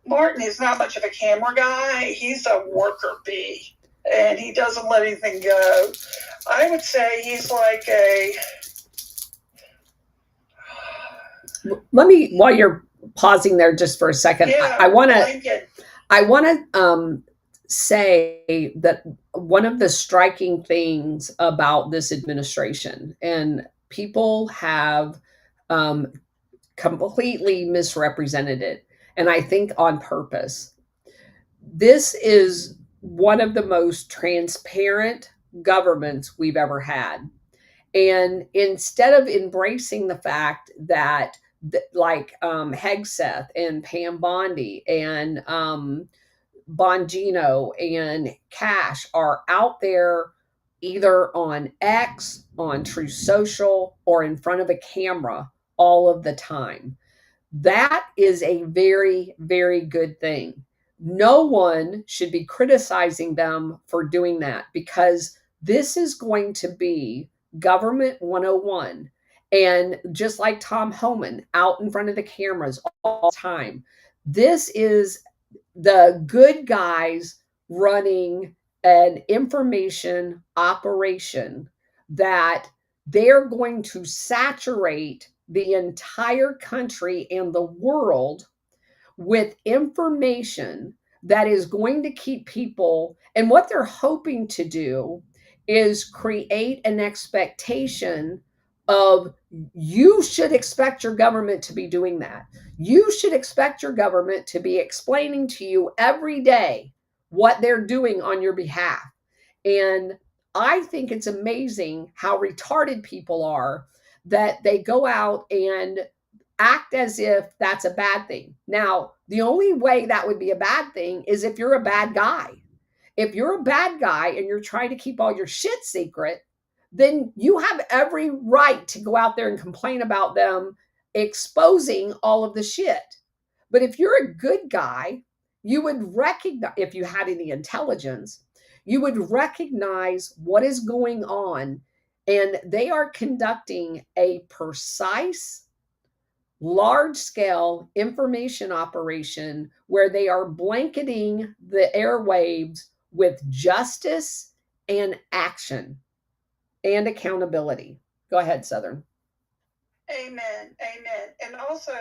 Martin is not much of a camera guy. He's a worker bee, and he doesn't let anything go. I would say he's like a... Let me, while you're pausing there just for a second, Yeah, I want to say that one of the striking things about this administration, and people have completely misrepresented it, and I think on purpose, this is one of the most transparent governments we've ever had. And instead of embracing the fact that like Hegseth and Pam Bondi and Bongino and Cash are out there either on X, on True Social, or in front of a camera all of the time. That is a very, very good thing. No one should be criticizing them for doing that, because this is going to be government 101. And just like Tom Homan out in front of the cameras all the time, this is the good guys running an information operation that they're going to saturate the entire country and the world with information that is going to keep people, and what they're hoping to do is create an expectation of, you should expect your government to be doing that. You should expect your government to be explaining to you every day what they're doing on your behalf. And I think it's amazing how retarded people are that they go out and act as if that's a bad thing. Now, the only way that would be a bad thing is if you're a bad guy. If you're a bad guy and you're trying to keep all your shit secret, then you have every right to go out there and complain about them exposing all of the shit. But if you're a good guy, you would recognize, if you had any intelligence, you would recognize what is going on. And they are conducting a precise, large-scale information operation where they are blanketing the airwaves with justice and action and accountability. Go ahead, Southern. Amen. Amen. And also,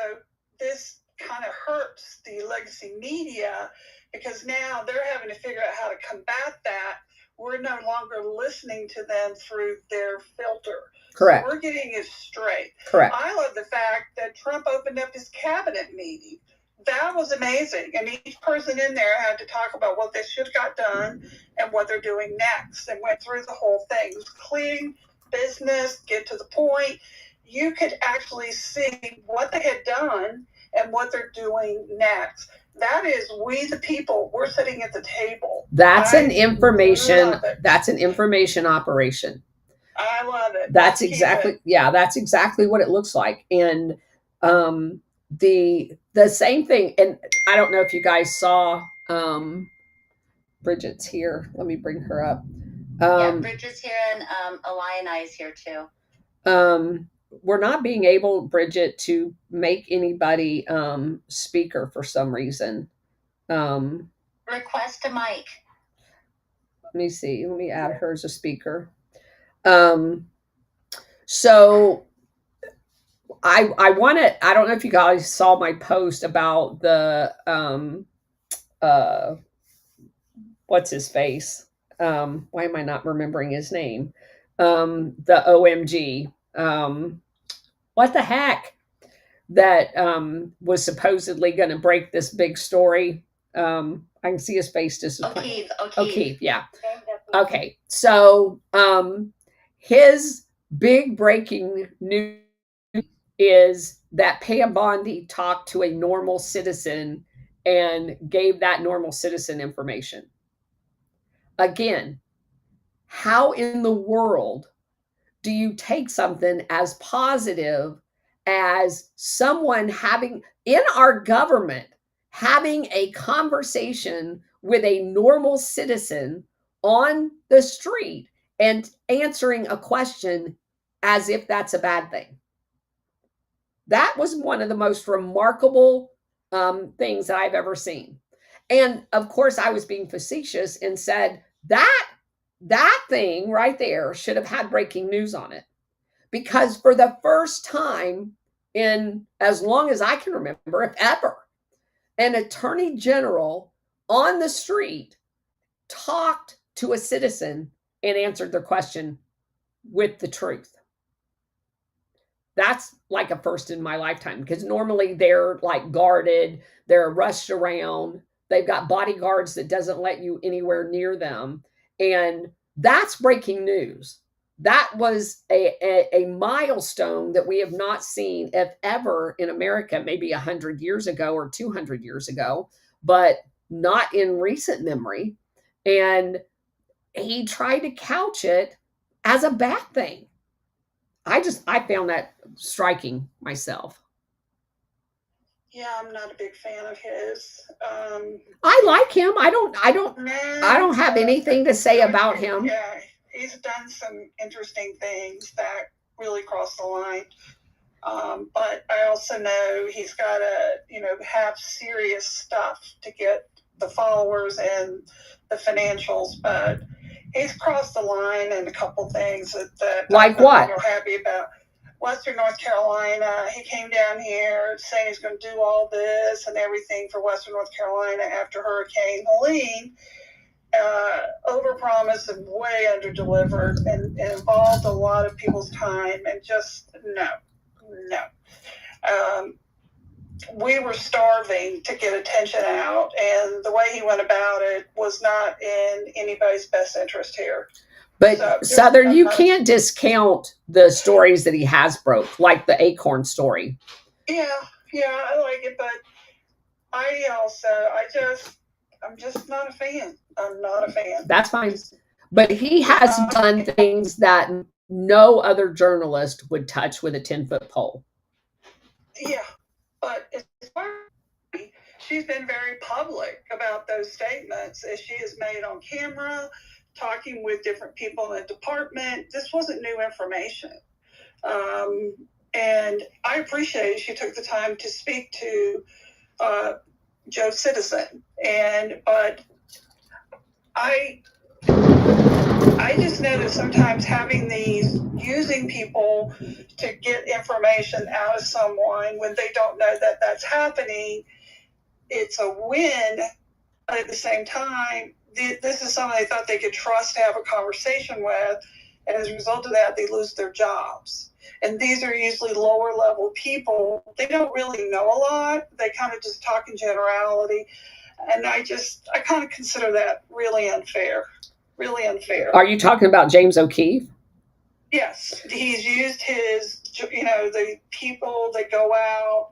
this kind of hurts the legacy media because now they're having to figure out how to combat that. We're no longer listening to them through their filter. Correct. So we're getting it straight. Correct. I love the fact that Trump opened up his cabinet meeting. That was amazing. And each person in there had to talk about what they should have got done and what they're doing next, and went through the whole thing. It was clean business, get to the point. You could actually see what they had done and what they're doing next. That is, we the people, we're sitting at the table. That's I an information. love it. That's an information operation. I love it. That's Let's keep exactly it. yeah. That's exactly what it looks like. And the same thing. And I don't know if you guys saw. Bridget's here. Let me bring her up. Yeah, Bridget's here, and Alana is here too. We're not being able, Bridget, to make anybody speaker for some reason. Request a mic. Let me see. Let me add her as a speaker. So I want to, I don't know if you guys saw my post about the what's his face? Why am I not remembering his name? The OMG. What the heck? That was supposedly going to break this big story. I can see his face disappointed. O'Keefe, yeah. Okay, so his big breaking news is that Pam Bondi talked to a normal citizen and gave that normal citizen information. Again, how in the world do you take something as positive as someone having in our government having a conversation with a normal citizen on the street and answering a question as if that's a bad thing? That was one of the most remarkable things that I've ever seen. And of course, I was being facetious and said that thing right there should have had breaking news on it. Because for the first time in as long as I can remember, if ever, an attorney general on the street talked to a citizen and answered their question with the truth. That's like a first in my lifetime, because normally they're like guarded, they're rushed around, they've got bodyguards that doesn't let you anywhere near them. And that's breaking news. That was a milestone that we have not seen, if ever, in America, maybe 100 years ago or 200 years ago, but not in recent memory. And he tried to couch it as a bad thing. I found that striking myself. Yeah, I'm not a big fan of his. I like him. I don't have anything to say about him. Yeah, he's done some interesting things that really cross the line. But I also know he's got to, have serious stuff to get the followers and the financials. But he's crossed the line in a couple things that like I'm what? not real happy about. Western North Carolina, he came down here saying he's going to do all this and everything for Western North Carolina after Hurricane Helene. Overpromised and way underdelivered, and involved a lot of people's time, and just no. We were starving to get attention out, and the way he went about it was not in anybody's best interest here. But so, Southern, you can't discount the stories that he has broke, like the acorn story. Yeah, I like it, but I'm just not a fan. I'm not a fan. That's fine. But he has done things that no other journalist would touch with a 10-foot pole. Yeah, but she's been very public about those statements, as she has made on camera, talking with different people in the department. This wasn't new information. And I appreciate she took the time to speak to Joe Citizen. But I just know that sometimes using people to get information out of someone when they don't know that that's happening, it's a win. But at the same time, this is someone they thought they could trust to have a conversation with. And as a result of that, they lose their jobs. And these are usually lower level people. They don't really know a lot. They kind of just talk in generality. And I kind of consider that really unfair. Really unfair. Are you talking about James O'Keefe? Yes, he's used his, the people that go out,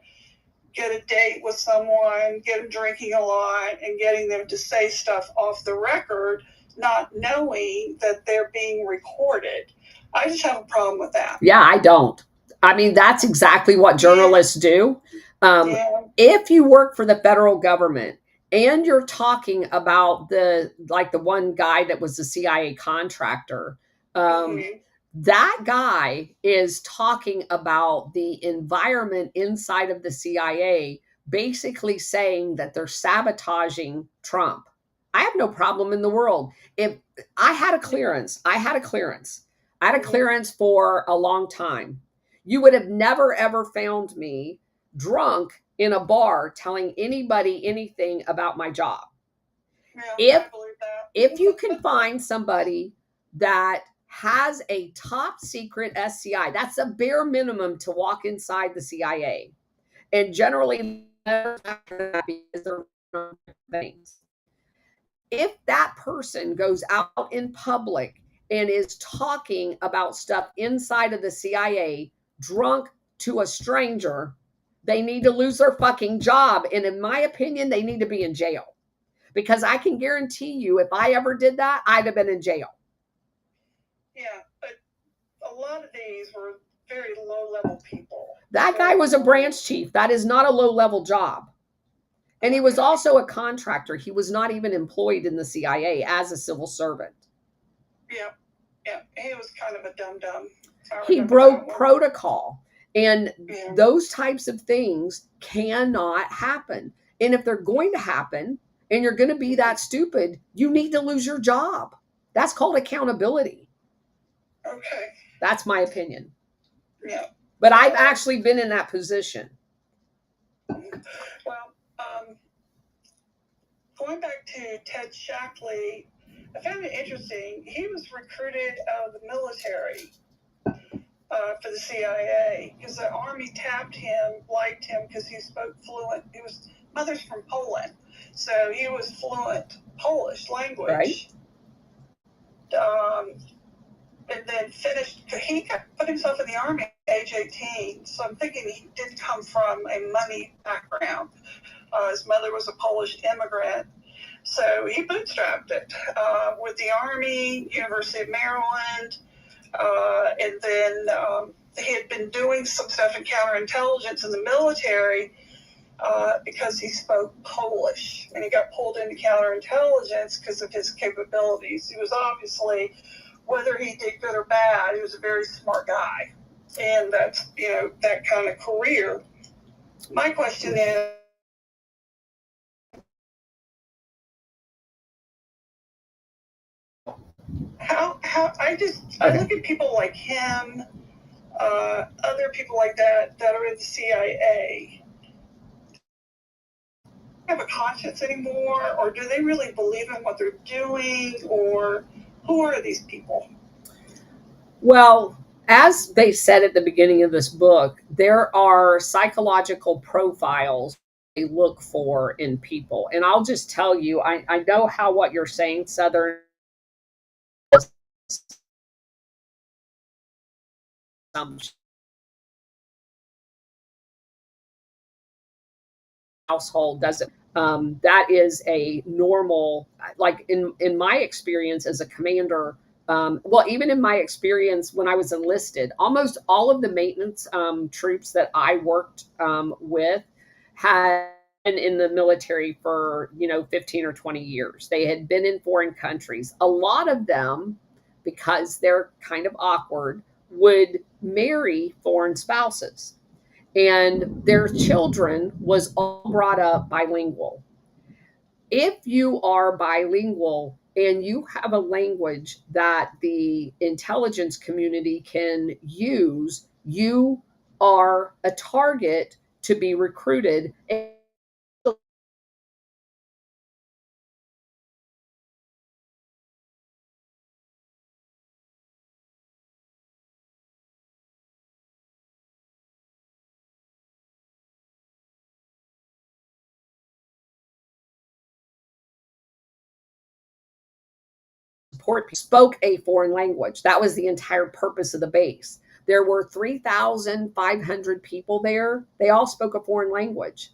get a date with someone, get them drinking a lot, and getting them to say stuff off the record, not knowing that they're being recorded. I just have a problem with that. Yeah, I don't. I mean, that's exactly what journalists do. Yeah. If you work for the federal government and you're talking about the one guy that was the CIA contractor, Mhm. that guy is talking about the environment inside of the CIA, basically saying that they're sabotaging Trump. I have no problem in the world. If I had a clearance, I had a clearance for a long time. You would have never ever found me drunk in a bar telling anybody anything about my job. Yeah, If I believe that. if you can find somebody that has a top secret SCI, that's a bare minimum to walk inside the CIA. And generally, because they're things. If that person goes out in public and is talking about stuff inside of the CIA, drunk to a stranger, they need to lose their fucking job. And in my opinion, they need to be in jail. Because I can guarantee you, if I ever did that, I'd have been in jail. Yeah, but a lot of these were very low level people. That guy was a branch chief. That is not a low level job. And he was also a contractor. He was not even employed in the CIA as a civil servant. Yeah, yeah, he was kind of a dum dum. He broke protocol. And Yeah. those types of things cannot happen. And if they're going to happen and you're going to be that stupid, you need to lose your job. That's called accountability. Okay. That's my opinion. Yeah. But I've actually been in that position. Well, going back to Ted Shackley, I found it interesting. He was recruited out of the military for the CIA because the Army tapped him, liked him because he spoke fluent. Mother's from Poland, so he was fluent Polish language. Right. And then he put himself in the Army at age 18, so I'm thinking he did come from a money background. His mother was a Polish immigrant, so he bootstrapped it with the Army, University of Maryland, and then he had been doing some stuff in counterintelligence in the military because he spoke Polish, and he got pulled into counterintelligence because of his capabilities. He was obviously, whether he did good or bad, he was a very smart guy, and that's that kind of career. My question is, how I look at people like him, other people like that are in the CIA. Have a conscience anymore, or do they really believe in what they're doing, or who are these people? Well, as they said at the beginning of this book, there are psychological profiles they look for in people. And I'll just tell you, I know how what you're saying, Southern household doesn't. That is a normal, like in my experience as a commander. Well, even in my experience when I was enlisted, almost all of the maintenance troops that I worked with had been in the military for 15 or 20 years. They had been in foreign countries. A lot of them, because they're kind of awkward, would marry foreign spouses, and their children was all brought up bilingual. If you are bilingual and you have a language that the intelligence community can use, you are a target to be recruited. support people spoke a foreign language. That was the entire purpose of the base. There were 3,500 people there. They all spoke a foreign language.